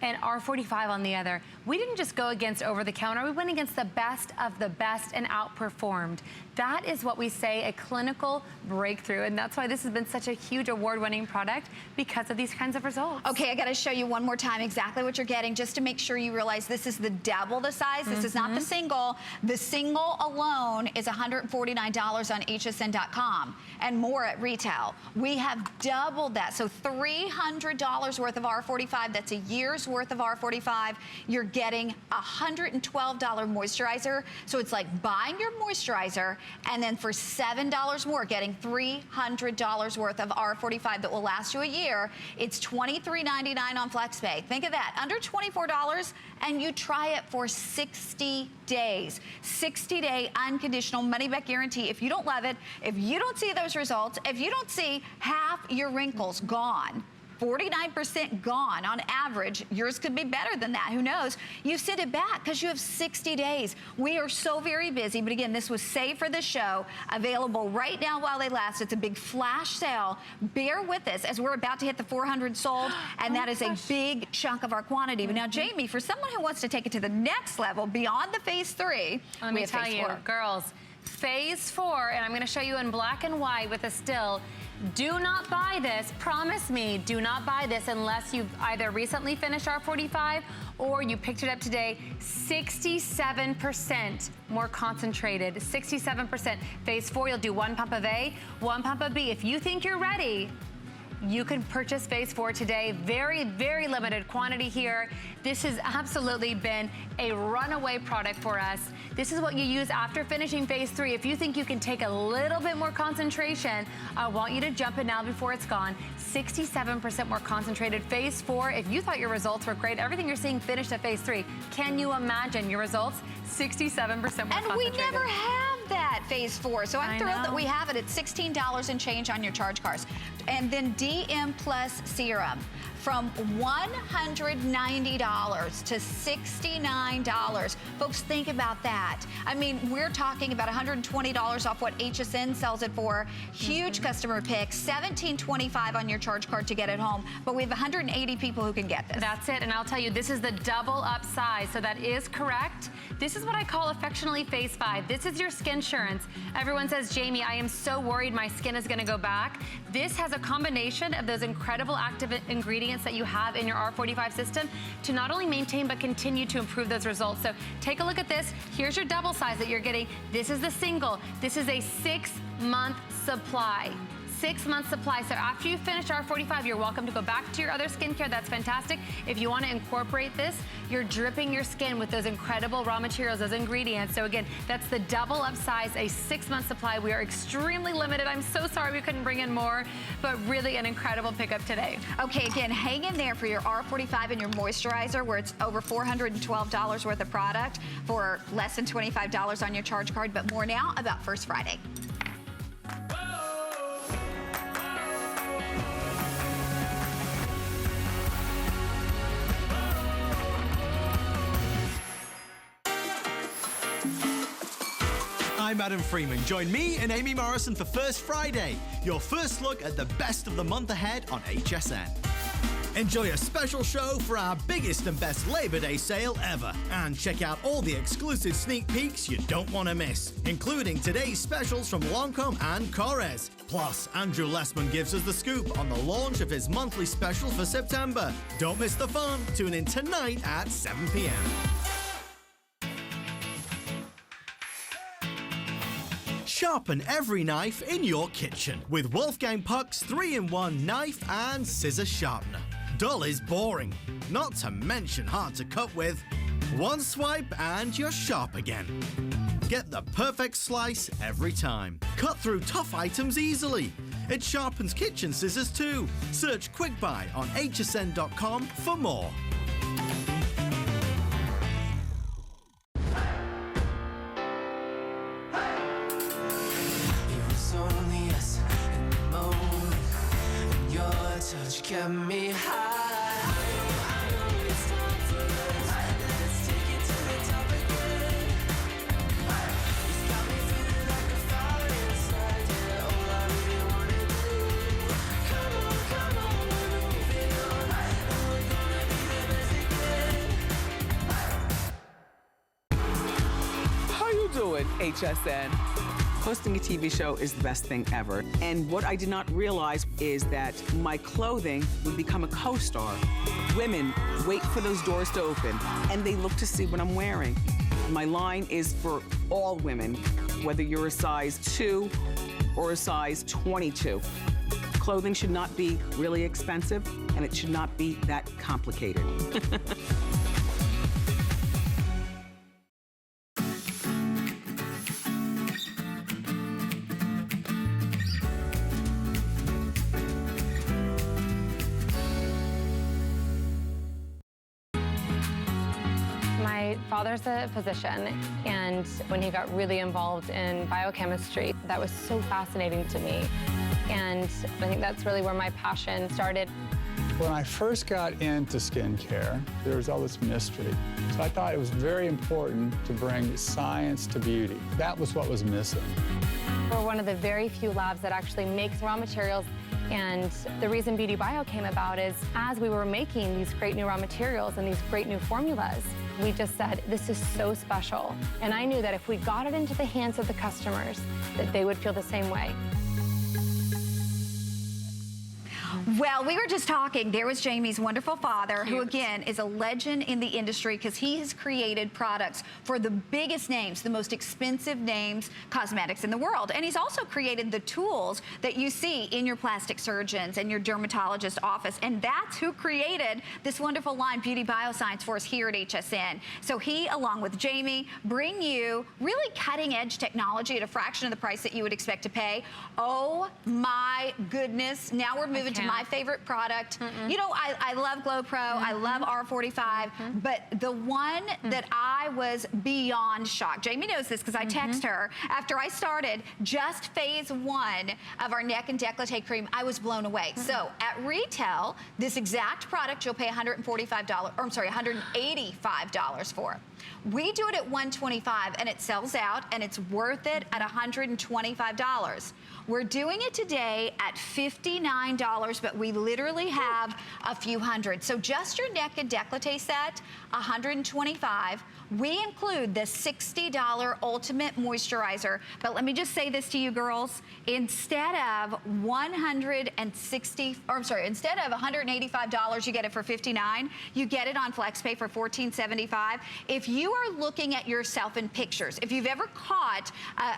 and R45 on the other. We didn't just go against over-the-counter, we went against the best of the best and outperformed. That is what we say, a clinical breakthrough, and that's why this has been such a huge award-winning product, because of these kinds of results. Okay, I gotta show you one more time exactly what you're getting, just to make sure you realize this is the double the size. This is not the single. The single alone is $149 on hsn.com and more at retail. We have doubled that, so $300 worth of R45, that's a year's worth of R45. You're getting $112 moisturizer, so it's like buying your moisturizer and then for $7 more getting $300 worth of R45 that will last you a year. It's $23.99 on FlexPay. Think of that, under $24, and you try it for 60 days. 60-day unconditional money-back guarantee. If you don't love it, if you don't see those results, if you don't see half your wrinkles gone, 49% gone on average. Yours could be better than that, who knows? You send it back because you have 60 days. We are so very busy, but again, this was saved for the show, available right now while they last. It's a big flash sale. Bear with us as we're about to hit the 400 sold, and that is a big chunk of our quantity. But now, Jamie, for someone who wants to take it to the next level, beyond the phase 3, let me tell you, girls, phase 4, and I'm going to show you in black and white with a still. Do not buy this, promise me, do not buy this unless you've either recently finished R45 or you picked it up today. 67% more concentrated, 67%. Phase 4, you'll do 1 pump of A, 1 pump of B. If you think you're ready, you can purchase phase 4 today. Very, very limited quantity here. This has absolutely been a runaway product for us. This is what you use after finishing phase 3. If you think you can take a little bit more concentration, I want you to jump in now before it's gone. 67% more concentrated. Phase 4, if you thought your results were great, everything you're seeing finished at phase 3, can you imagine your results? 67% more concentrated. And we never have that phase 4. So I'm thrilled that we have it at $16 and change on your charge cards. And then DM Plus Serum from $190 to $69. Folks, think about that. I mean, we're talking about $120 off what HSN sells it for. Huge customer pick, $17.25 on your charge card to get it home. But we have 180 people who can get this. That's it, and I'll tell you, this is the double up size, so that is correct. This is what I call affectionately phase 5. This is your skin insurance. Everyone says, Jamie, I am so worried my skin is gonna go back. This has a combination of those incredible active ingredients that you have in your R45 system to not only maintain but continue to improve those results. So take a look at this. Here's your double size that you're getting. This is the single. This is a 6-month supply. 6-month supply. So after you finish R45, you're welcome to go back to your other skincare. That's fantastic. If you want to incorporate this, you're dripping your skin with those incredible raw materials, those ingredients. So again, that's the double up size, a 6-month supply. We are extremely limited. I'm so sorry we couldn't bring in more, but really an incredible pickup today. Okay, again, hang in there for your R45 and your moisturizer, where it's over $412 worth of product for less than $25 on your charge card. But more now about First Friday. I'm Adam Freeman. Join me and Amy Morrison for First Friday, your first look at the best of the month ahead on HSN. Enjoy a special show for our biggest and best Labor Day sale ever. And check out all the exclusive sneak peeks you don't want to miss, including today's specials from Lancome and Corez. Plus, Andrew Lessman gives us the scoop on the launch of his monthly special for September. Don't miss the fun. Tune in tonight at 7 p.m. Sharpen every knife in your kitchen with Wolfgang Puck's 3-in-1 knife and scissor sharpener. Dull is boring, not to mention hard to cut with. One swipe and you're sharp again. Get the perfect slice every time. Cut through tough items easily. It sharpens kitchen scissors too. Search Quick Buy on hsn.com for more. Kept me high. Let's take it to the top again. It's got me feeling like a fire inside. Yeah, all I really wanna do. Come on, we're moving on, and we're gonna be the best again. How you doing, HSN? Hosting a TV show is the best thing ever. And what I did not realize is that my clothing would become a co-star. Women wait for those doors to open and they look to see what I'm wearing. My line is for all women, whether you're a size 2 or a size 22. Clothing should not be really expensive and it should not be that complicated. My father's a physician, and when he got really involved in biochemistry, that was so fascinating to me. And I think that's really where my passion started. When I first got into skincare, there was all this mystery. So I thought it was very important to bring science to beauty. That was what was missing. We're one of the very few labs that actually makes raw materials. And the reason Beauty Bio came about is as we were making these great new raw materials and these great new formulas, we just said, this is so special. And I knew that if we got it into the hands of the customers, that they would feel the same way. Well, we were just talking. There was Jamie's wonderful father, who again is a legend in the industry because he has created products for the biggest names, the most expensive names, cosmetics in the world. And he's also created the tools that you see in your plastic surgeons and your dermatologist office. And that's who created this wonderful line, Beauty Bioscience, for us here at HSN. So he, along with Jamie, bring you really cutting edge technology at a fraction of the price that you would expect to pay. Oh my goodness. Now we're moving to my my favorite product. You know, I love Glow Pro, I love R45, but the one that I was beyond shocked. Jamie knows this because I text her after I started just phase 1 of our neck and décolleté cream. I was blown away. So at retail, this exact product you'll pay $145, or I'm sorry, $185 for. We do it at $125 and it sells out, and it's worth it at $125. We're doing it today at $59, but we literally have a few hundred. So just your neck and décolleté set, $125. We include the $60 Ultimate Moisturizer. But let me just say this to you girls. Instead of $185, you get it for $59. You get it on FlexPay for $14.75. If you are looking at yourself in pictures, if you've ever caught,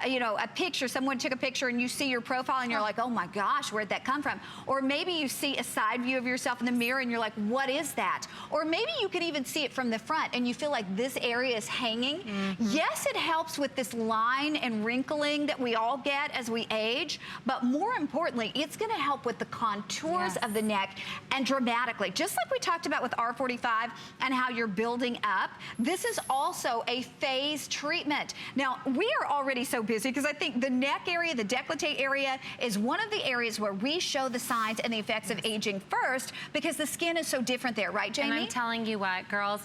you know, a picture, someone took a picture and you see your profile and you're like, oh my gosh, where'd that come from? Or maybe you see a side view of yourself in the mirror and you're like, what is that? Or maybe you could even see it from the front and you feel like this area is hanging. Yes, it helps with this line and wrinkling that we all get as we age, but more importantly, it's gonna help with the contours of the neck and dramatically, just like we talked about with R45 and how you're building up, this is also a phase treatment. Now, we are already so busy because I think the neck area, the décolleté area is one of the areas where we show the signs and the effects of aging first because the skin is so different there, right, Jamie? And I'm telling you what, girls,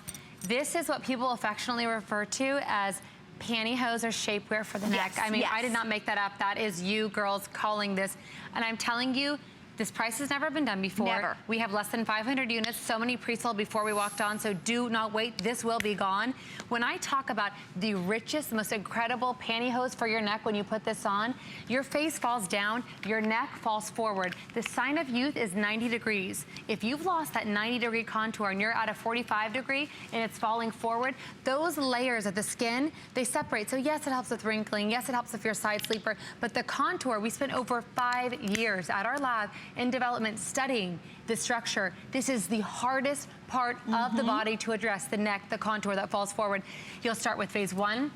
this is what people affectionately refer to as pantyhose or shapewear for the neck. I mean, I did not make that up. That is you girls calling this. And I'm telling you, this price has never been done before. Never. We have less than 500 units, so many pre-sold before we walked on, so do not wait. This will be gone. When I talk about the richest, most incredible pantyhose for your neck when you put this on, your face falls down, your neck falls forward. The sign of youth is 90 degrees. If you've lost that 90-degree contour and you're at a 45-degree and it's falling forward, those layers of the skin, they separate. So yes, it helps with wrinkling. Yes, it helps if you're a side sleeper. But the contour, we spent over 5 years at our lab in development studying the structure. This is the hardest part of the body to address, the neck, the contour that falls forward. You'll start with phase 1.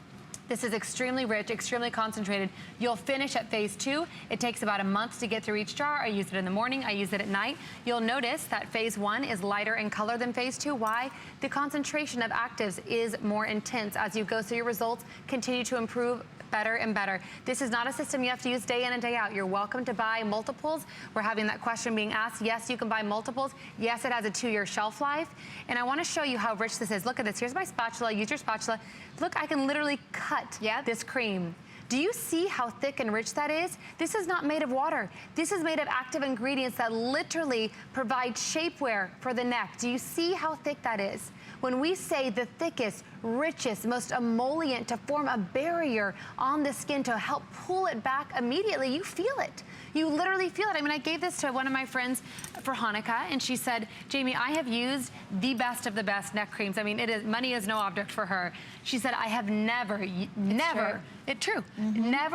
This is extremely rich, extremely concentrated. You'll finish at phase 2. It takes about a month to get through each jar. I use it in the morning, I use it at night. You'll notice that phase 1 is lighter in color than phase 2. Why? The concentration of actives is more intense. As you go through your results, continue to improve better and better. This is not a system you have to use day in and day out. You're welcome to buy multiples. We're having that question being asked. Yes, you can buy multiples. Yes, it has a 2-year shelf life. And I want to show you how rich this is. Look at this. Here's my spatula. Use your spatula. Look, I can literally cut this cream. Do you see how thick and rich that is? This is not made of water. This is made of active ingredients that literally provide shapewear for the neck. Do you see how thick that is? When we say the thickest, richest, most emollient to form a barrier on the skin to help pull it back immediately, you feel it. You literally feel it. I mean, I gave this to one of my friends for Hanukkah, and she said, Jamie, I have used the best of the best neck creams. I mean, money is no object for her. She said, I have never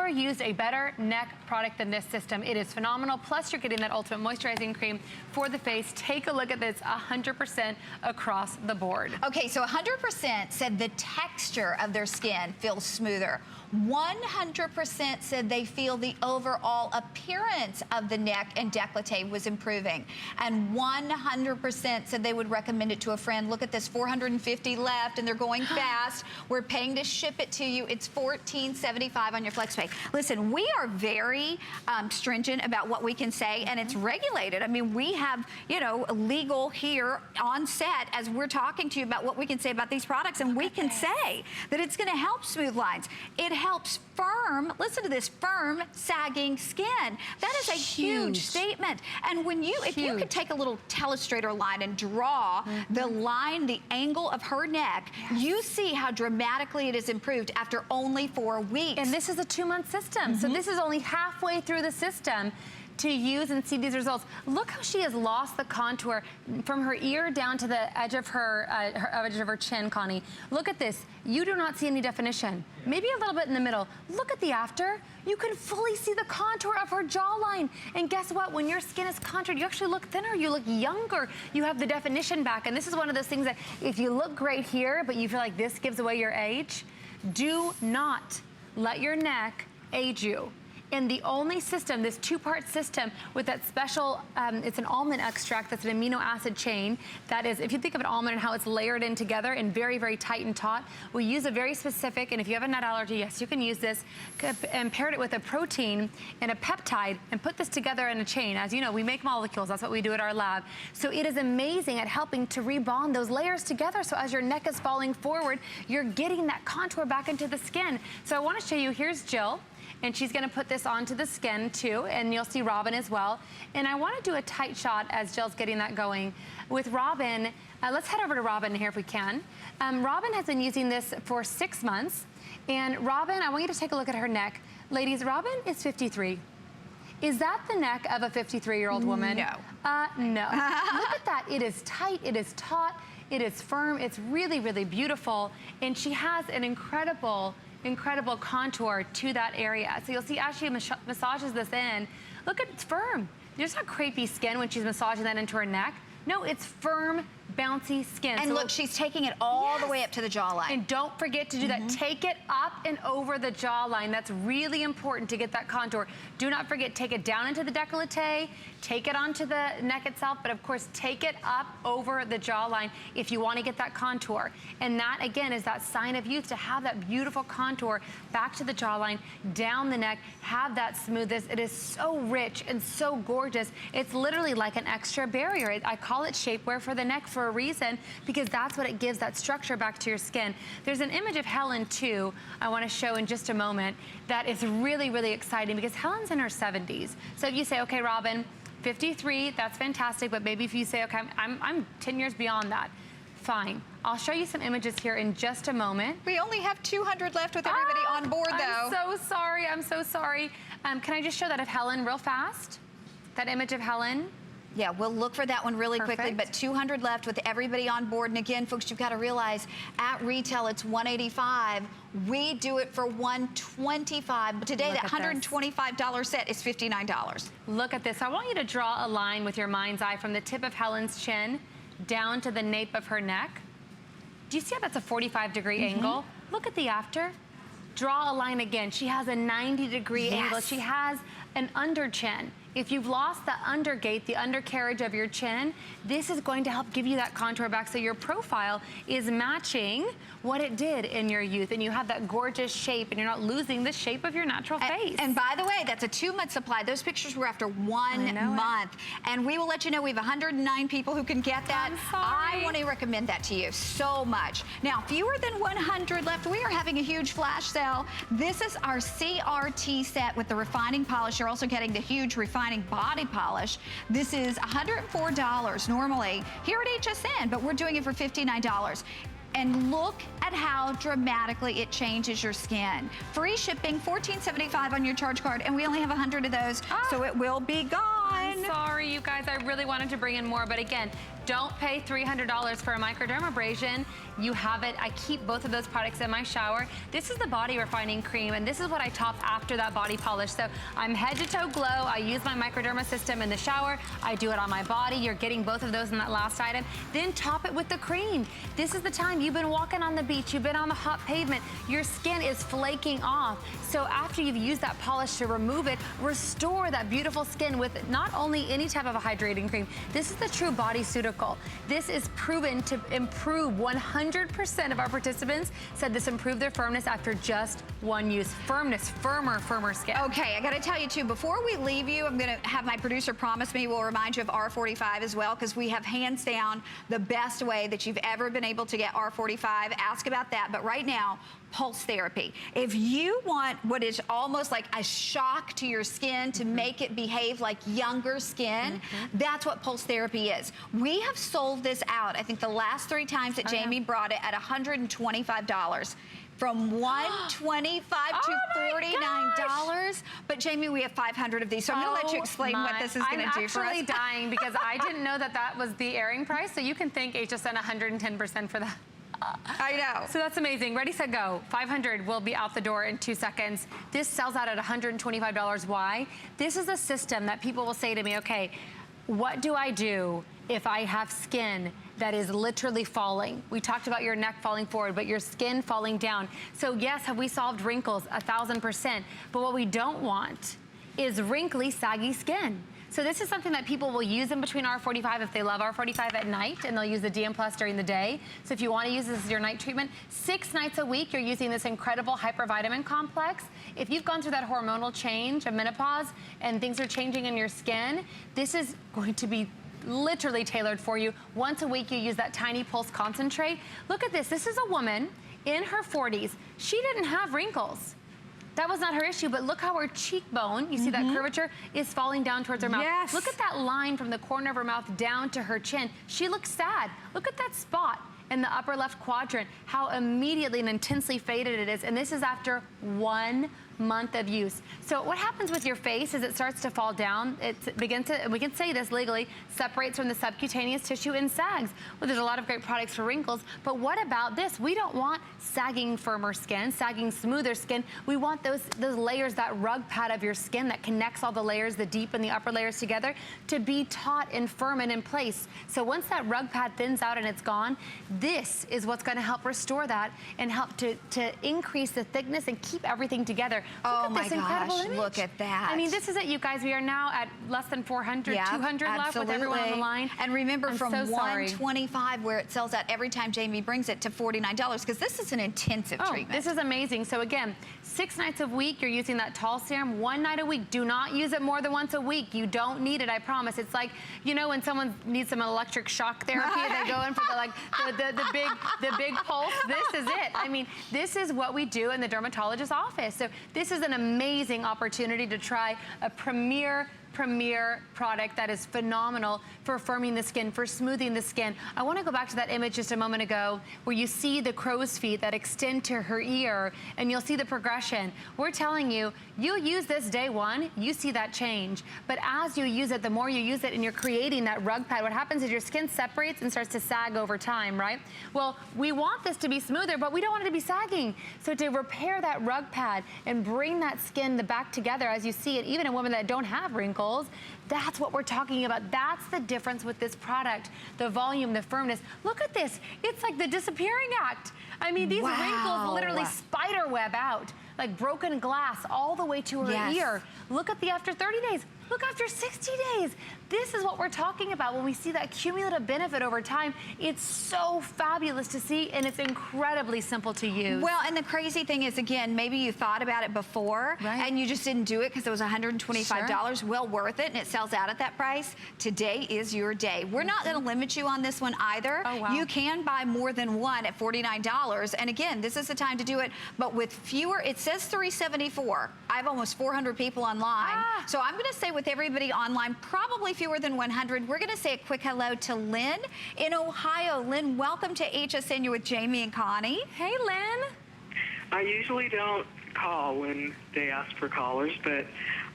used a better neck product than this system. It is phenomenal. Plus, you're getting that ultimate moisturizing cream for the face. Take a look at this, 100% across the board. Okay, so 100% said the texture of their skin feels smoother. 100% said they feel the overall appearance of the neck and décolleté was improving. And 100% said they would recommend it to a friend. Look at this, 450 left, and they're going fast. We're paying to ship it to you. It's $14.75 on your FlexPay. Listen, we are very stringent about what we can say, and it's regulated. I mean, we have, you know, legal here on set as we're talking to you about what we can say about these products, and we can say that it's going to help smooth lines. It helps firm, listen to this, firm, sagging skin. That is a huge statement. And when you, if you could take a little telestrator line and draw the line, the angle of her neck, you see how dramatically it is improved after only 4 weeks. And this is a 2-month system. So this is only halfway through the system to use and see these results. Look how she has lost the contour from her ear down to the edge of her chin, Connie. Look at this. You do not see any definition. Maybe a little bit in the middle. Look at the after. You can fully see the contour of her jawline. And guess what? When your skin is contoured, you actually look thinner. You look younger. You have the definition back. And this is one of those things that if you look great here, but you feel like this gives away your age, do not let your neck age you. And the only system, this two-part system with that special, it's an almond extract that's an amino acid chain. That is, if you think of an almond and how it's layered in together and very, very tight and taut, we use a very specific, and if you have a nut allergy, yes, you can use this, and paired it with a protein and a peptide and put this together in a chain. As you know, we make molecules. That's what we do at our lab. So it is amazing at helping to rebond those layers together. So as your neck is falling forward, you're getting that contour back into the skin. So I want to show you, here's Jill. And she's gonna put this onto the skin too, and you'll see Robin as well. And I wanna do a tight shot as Jill's getting that going. With Robin, let's head over to Robin here if we can. Robin has been using this for 6 months. And Robin, I want you to take a look at her neck. Ladies, Robin is 53. Is that the neck of a 53-year-old woman? No. No. Look at that, it is tight, it is taut, it is firm, it's really, really beautiful. And she has an incredible contour to that area. So you'll see as she massages this in, look at it's firm. There's not crepey skin when she's massaging that into her neck. No, it's firm, bouncy skin. And so look, she's taking it all the way up to the jawline. And don't forget to do that. Take it up and over the jawline. That's really important to get that contour. Do not forget, take it down into the décolleté, take it onto the neck itself, but of course, take it up over the jawline if you want to get that contour. And that, again, is that sign of youth, to have that beautiful contour back to the jawline, down the neck, have that smoothness. It is so rich and so gorgeous. It's literally like an extra barrier. I call it shapewear for the neck for a reason, because that's what it gives, that structure back to your skin. There's an image of Helen too I want to show in just a moment that is really, really exciting, because Helen's in her 70s. So if you say, okay, Robin, 53, that's fantastic, but maybe if you say, okay, I'm 10 years beyond that, fine. I'll show you some images here in just a moment. We only have 200 left with everybody on board, though. I'm so sorry, I'm so sorry. Can I just show that of Helen real fast? That image of Helen? Yeah, we'll look for that one really quickly, but 200 left with everybody on board. And again, folks, you've got to realize at retail it's $185. We do it for $125. But today, that $125 set is $59. Look at this. I want you to draw a line with your mind's eye from the tip of Helen's chin down to the nape of her neck. Do you see how that's a 45-degree angle? Look at the after. Draw a line again. She has a 90-degree angle. She has an under chin. If you've lost the undergate, the undercarriage of your chin, this is going to help give you that contour back, so your profile is matching what it did in your youth, and you have that gorgeous shape, and you're not losing the shape of your natural face. And by the way, that's a 2-month supply. Those pictures were after 1 month. And we will let you know we have 109 people who can get that. I want to recommend that to you so much. Now, fewer than 100 left. We are having a huge flash sale. This is our CRT set with the refining polish. You're also getting the huge refining body polish. This is $104 normally here at HSN, but we're doing it for $59. And look at how dramatically it changes your skin. Free shipping, $14.75 on your charge card, and we only have 100 of those, so it will be gone. I'm sorry, you guys. I really wanted to bring in more, but again, don't pay $300 for a microdermabrasion. You have it. I keep both of those products in my shower. This is the body refining cream, and this is what I top after that body polish. So I'm head to toe glow. I use my microderma system in the shower. I do it on my body. You're getting both of those in that last item. Then top it with the cream. This is the time you've been walking on the beach. You've been on the hot pavement. Your skin is flaking off. So after you've used that polish to remove it, restore that beautiful skin with not only any type of a hydrating cream. This is the true bodyceutical. This is proven to improve. 100% of our participants said this improved their firmness after just one use. Firmness, firmer skin. Okay, I got to tell you too, before we leave you, I'm going to have my producer promise me we'll remind you of R45 as well, because we have hands down the best way that you've ever been able to get R45. Ask about that. But right now, pulse therapy. If you want what is almost like a shock to your skin to make it behave like younger skin, that's what pulse therapy is. We have sold this out, I think the last 3 times that Jamie brought it, at $125. From $125 to $49. But Jamie, we have 500 of these, so I'm going to let you explain what this is going to do for us. I'm actually dying because I didn't know that that was the airing price, so you can thank HSN 110% for that. I know. So that's amazing. Ready, set, go. 500 will be out the door in 2 seconds. This sells out at $125. Why? This is a system that people will say to me, okay, what do I do if I have skin that is literally falling. We talked about your neck falling forward, but your skin falling down. So yes, have we solved wrinkles? 1000%. But what we don't want is wrinkly, saggy skin. So this is something that people will use in between R45 if they love R45 at night, and they'll use the DM Plus during the day. So if you want to use this as your night treatment, 6 nights a week, you're using this incredible hypervitamin complex. If you've gone through that hormonal change of menopause and things are changing in your skin, this is going to be literally tailored for you. Once a week, you use that tiny pulse concentrate. Look at this. This is a woman in her 40s. She didn't have wrinkles. That was not her issue, but look how her cheekbone, you see that curvature, is falling down towards her mouth. Yes. Look at that line from the corner of her mouth down to her chin. She looks sad. Look at that spot in the upper left quadrant, how immediately and intensely faded it is. And this is after 1 month of use. So what happens with your face is it starts to fall down. It begins to, we can say this legally, separates from the subcutaneous tissue and sags. Well, there's a lot of great products for wrinkles, but what about this? We don't want sagging, firmer skin, sagging, smoother skin. We want those layers, that rug pad of your skin that connects all the layers, the deep and the upper layers together, to be taut and firm and in place. So once that rug pad thins out and it's gone, this is what's gonna help restore that and help to increase the thickness and keep everything together. Oh look at this incredible image. Look at that. I mean, this is it, you guys. We are now at less than 400, 200 left with everyone on the line. And remember, I'm from so sorry. $125, where it sells out every time Jamie brings it, to $49, because this is an intensive treatment. This is amazing. So again, 6 nights a week, you're using that tall serum. 1 night a week. Do not use it more than once a week. You don't need it, I promise. It's like, you know, when someone needs some electric shock therapy, they go in for the big pulse. This is it. I mean, this is what we do in the dermatologist's office. So this is an amazing opportunity to try a premier product that is phenomenal for firming the skin, for smoothing the skin. I want to go back to that image just a moment ago where you see the crow's feet that extend to her ear, and you'll see the progression. We're telling you, you use this day one, you see that change. But as you use it, the more you use it and you're creating that rug pad, what happens is your skin separates and starts to sag over time, right? Well, we want this to be smoother, but we don't want it to be sagging. So to repair that rug pad and bring that skin back together as you see it, even in women that don't have wrinkles, that's what we're talking about. That's the difference with this product. The volume, the firmness. Look at this. It's like the disappearing act. I mean, these wrinkles literally spider web out, like broken glass all the way to her ear. Look at the after 30 days. Look after 60 days. This is what we're talking about when we see that cumulative benefit over time. It's so fabulous to see, and it's incredibly simple to use. Well, and the crazy thing is, again, maybe you thought about it before and you just didn't do it because it was $125. Well worth it, and it sells out at that price. Today is your day. We're not going to limit you on this one either. You can buy more than one at $49. And again, this is the time to do it, but with fewer, it says 374. I have almost 400 people online. So I'm going to say with everybody online, probably fewer than 100. We're going to say a quick hello to Lynn in Ohio. Lynn, welcome to HSN. You're with Jamie and Connie. Hey, Lynn. I usually don't call when they ask for callers, but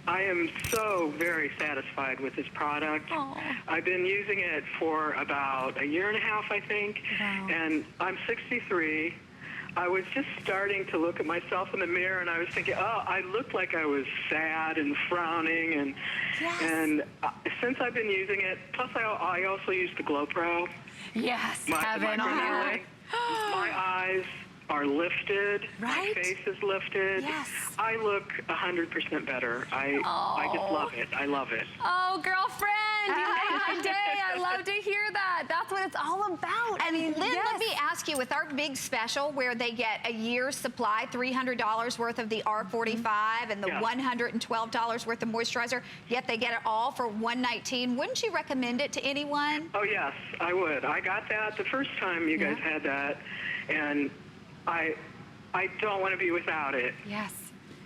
I am so very satisfied with this product. I've been using it for about 1.5 years, I think, and I'm 63. I was just starting to look at myself in the mirror, and I was thinking, oh, I looked like I was sad and frowning, and since I've been using it, plus I also use the Glow Pro. Yes, my eyes are lifted, my face is lifted. I look 100% better. I just love it. I love it. Oh, girlfriend, you made my day. I love to hear that. That's what it's all about. And Lynn, let me ask you, with our big special where they get a year's supply, $300 worth of the R45 and the $112 worth of moisturizer, yet they get it all for $119. Wouldn't you recommend it to anyone? Oh, yes, I would. I got that the first time you guys had that, and I don't want to be without it.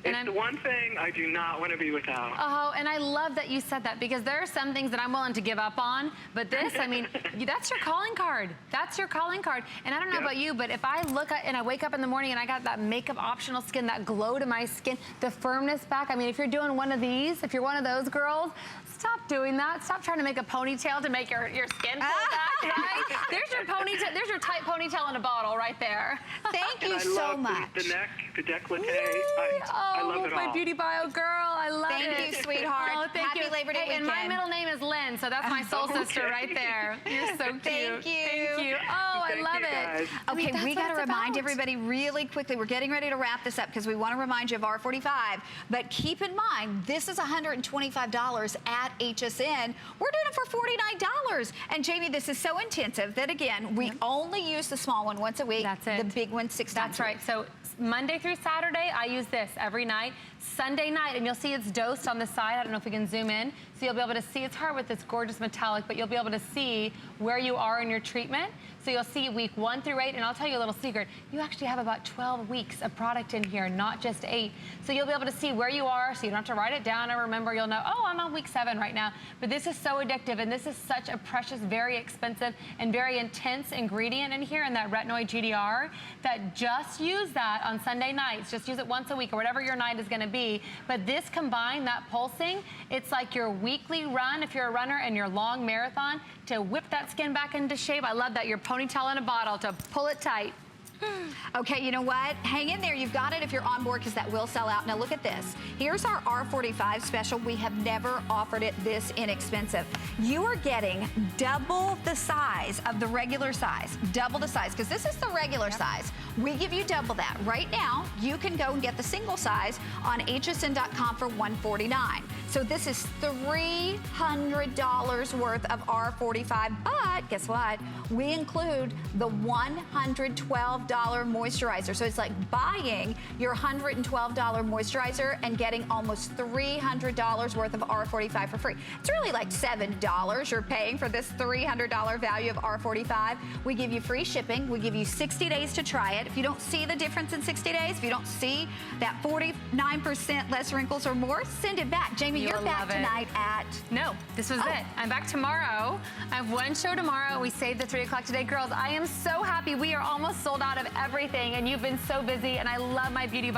It's the one thing I do not want to be without. Oh, and I love that you said that, because there are some things that I'm willing to give up on, but this, I mean, that's your calling card. That's your calling card. And I don't know about you, but if I look at, and I wake up in the morning and I got that makeup optional skin, that glow to my skin, the firmness back, I mean, if you're doing one of these, if you're one of those girls, stop doing that. Stop trying to make a ponytail to make your skin pull back, right? There's your ponytail, there's your tight ponytail in a bottle right there. Thank you so much. The neck, the décolleté. I love it my all. Beauty Bio girl. I love it. Thank you, sweetheart. Oh, thank Happy you. Labor Day Hey, and my weekend. middle name is Lynn, so that's my soul sister right there. You're so cute. Thank you. Thank you. Oh, I Thank love you, guys. it. I mean, Okay, that's we what got to it's remind about. everybody really quickly. We're getting ready to wrap this up because we want to remind you of R45. But keep in mind, this is $125 at HSN. We're doing it for $49. And Jamie, this is so intensive that, again, we only use the small one once a week. That's it. The big one 6 times That's a right. week. So Monday through Saturday, I use this every night. Sunday night, and you'll see it's dosed on the side. I don't know if we can zoom in. So you'll be able to see, it's hard with this gorgeous metallic, but you'll be able to see where you are in your treatment. So you'll see week 1 through 8, and I'll tell you a little secret. You actually have about 12 weeks of product in here, not just 8. So you'll be able to see where you are, so you don't have to write it down and remember. You'll know, oh, I'm on week 7 right now. But this is so addictive, and this is such a precious, very expensive, and very intense ingredient in here in that retinoid GDR that just use that on Sunday nights. Just use it once a week or whatever your night is going to be. But this combined, that pulsing, it's like your weekly run if you're a runner and your long marathon to whip that skin back into shape. I love that. Your ponytail in a bottle to pull it tight. Okay, you know what? Hang in there. You've got it if you're on board because that will sell out. Now look at this. Here's our R45 special. We have never offered it this inexpensive. You are getting double the size of the regular size. Double the size, because this is the regular size. We give you double that. Right now, you can go and get the single size on hsn.com for $149. So this is $300 worth of R45, but guess what? We include the $112 moisturizer. So it's like buying your $112 moisturizer and getting almost $300 worth of R45 for free. It's really like $7 you're paying for this $300 value of R45. We give you free shipping. We give you 60 days to try it. If you don't see the difference in 60 days, if you don't see that 49% less wrinkles or more, send it back. Jamie, you're back tonight at... No, this was it. I'm back tomorrow. I have one show tomorrow. We saved the 3 o'clock today. Girls, I am so happy. We are almost sold out of everything, and you've been so busy, and I love my Beauty Bio.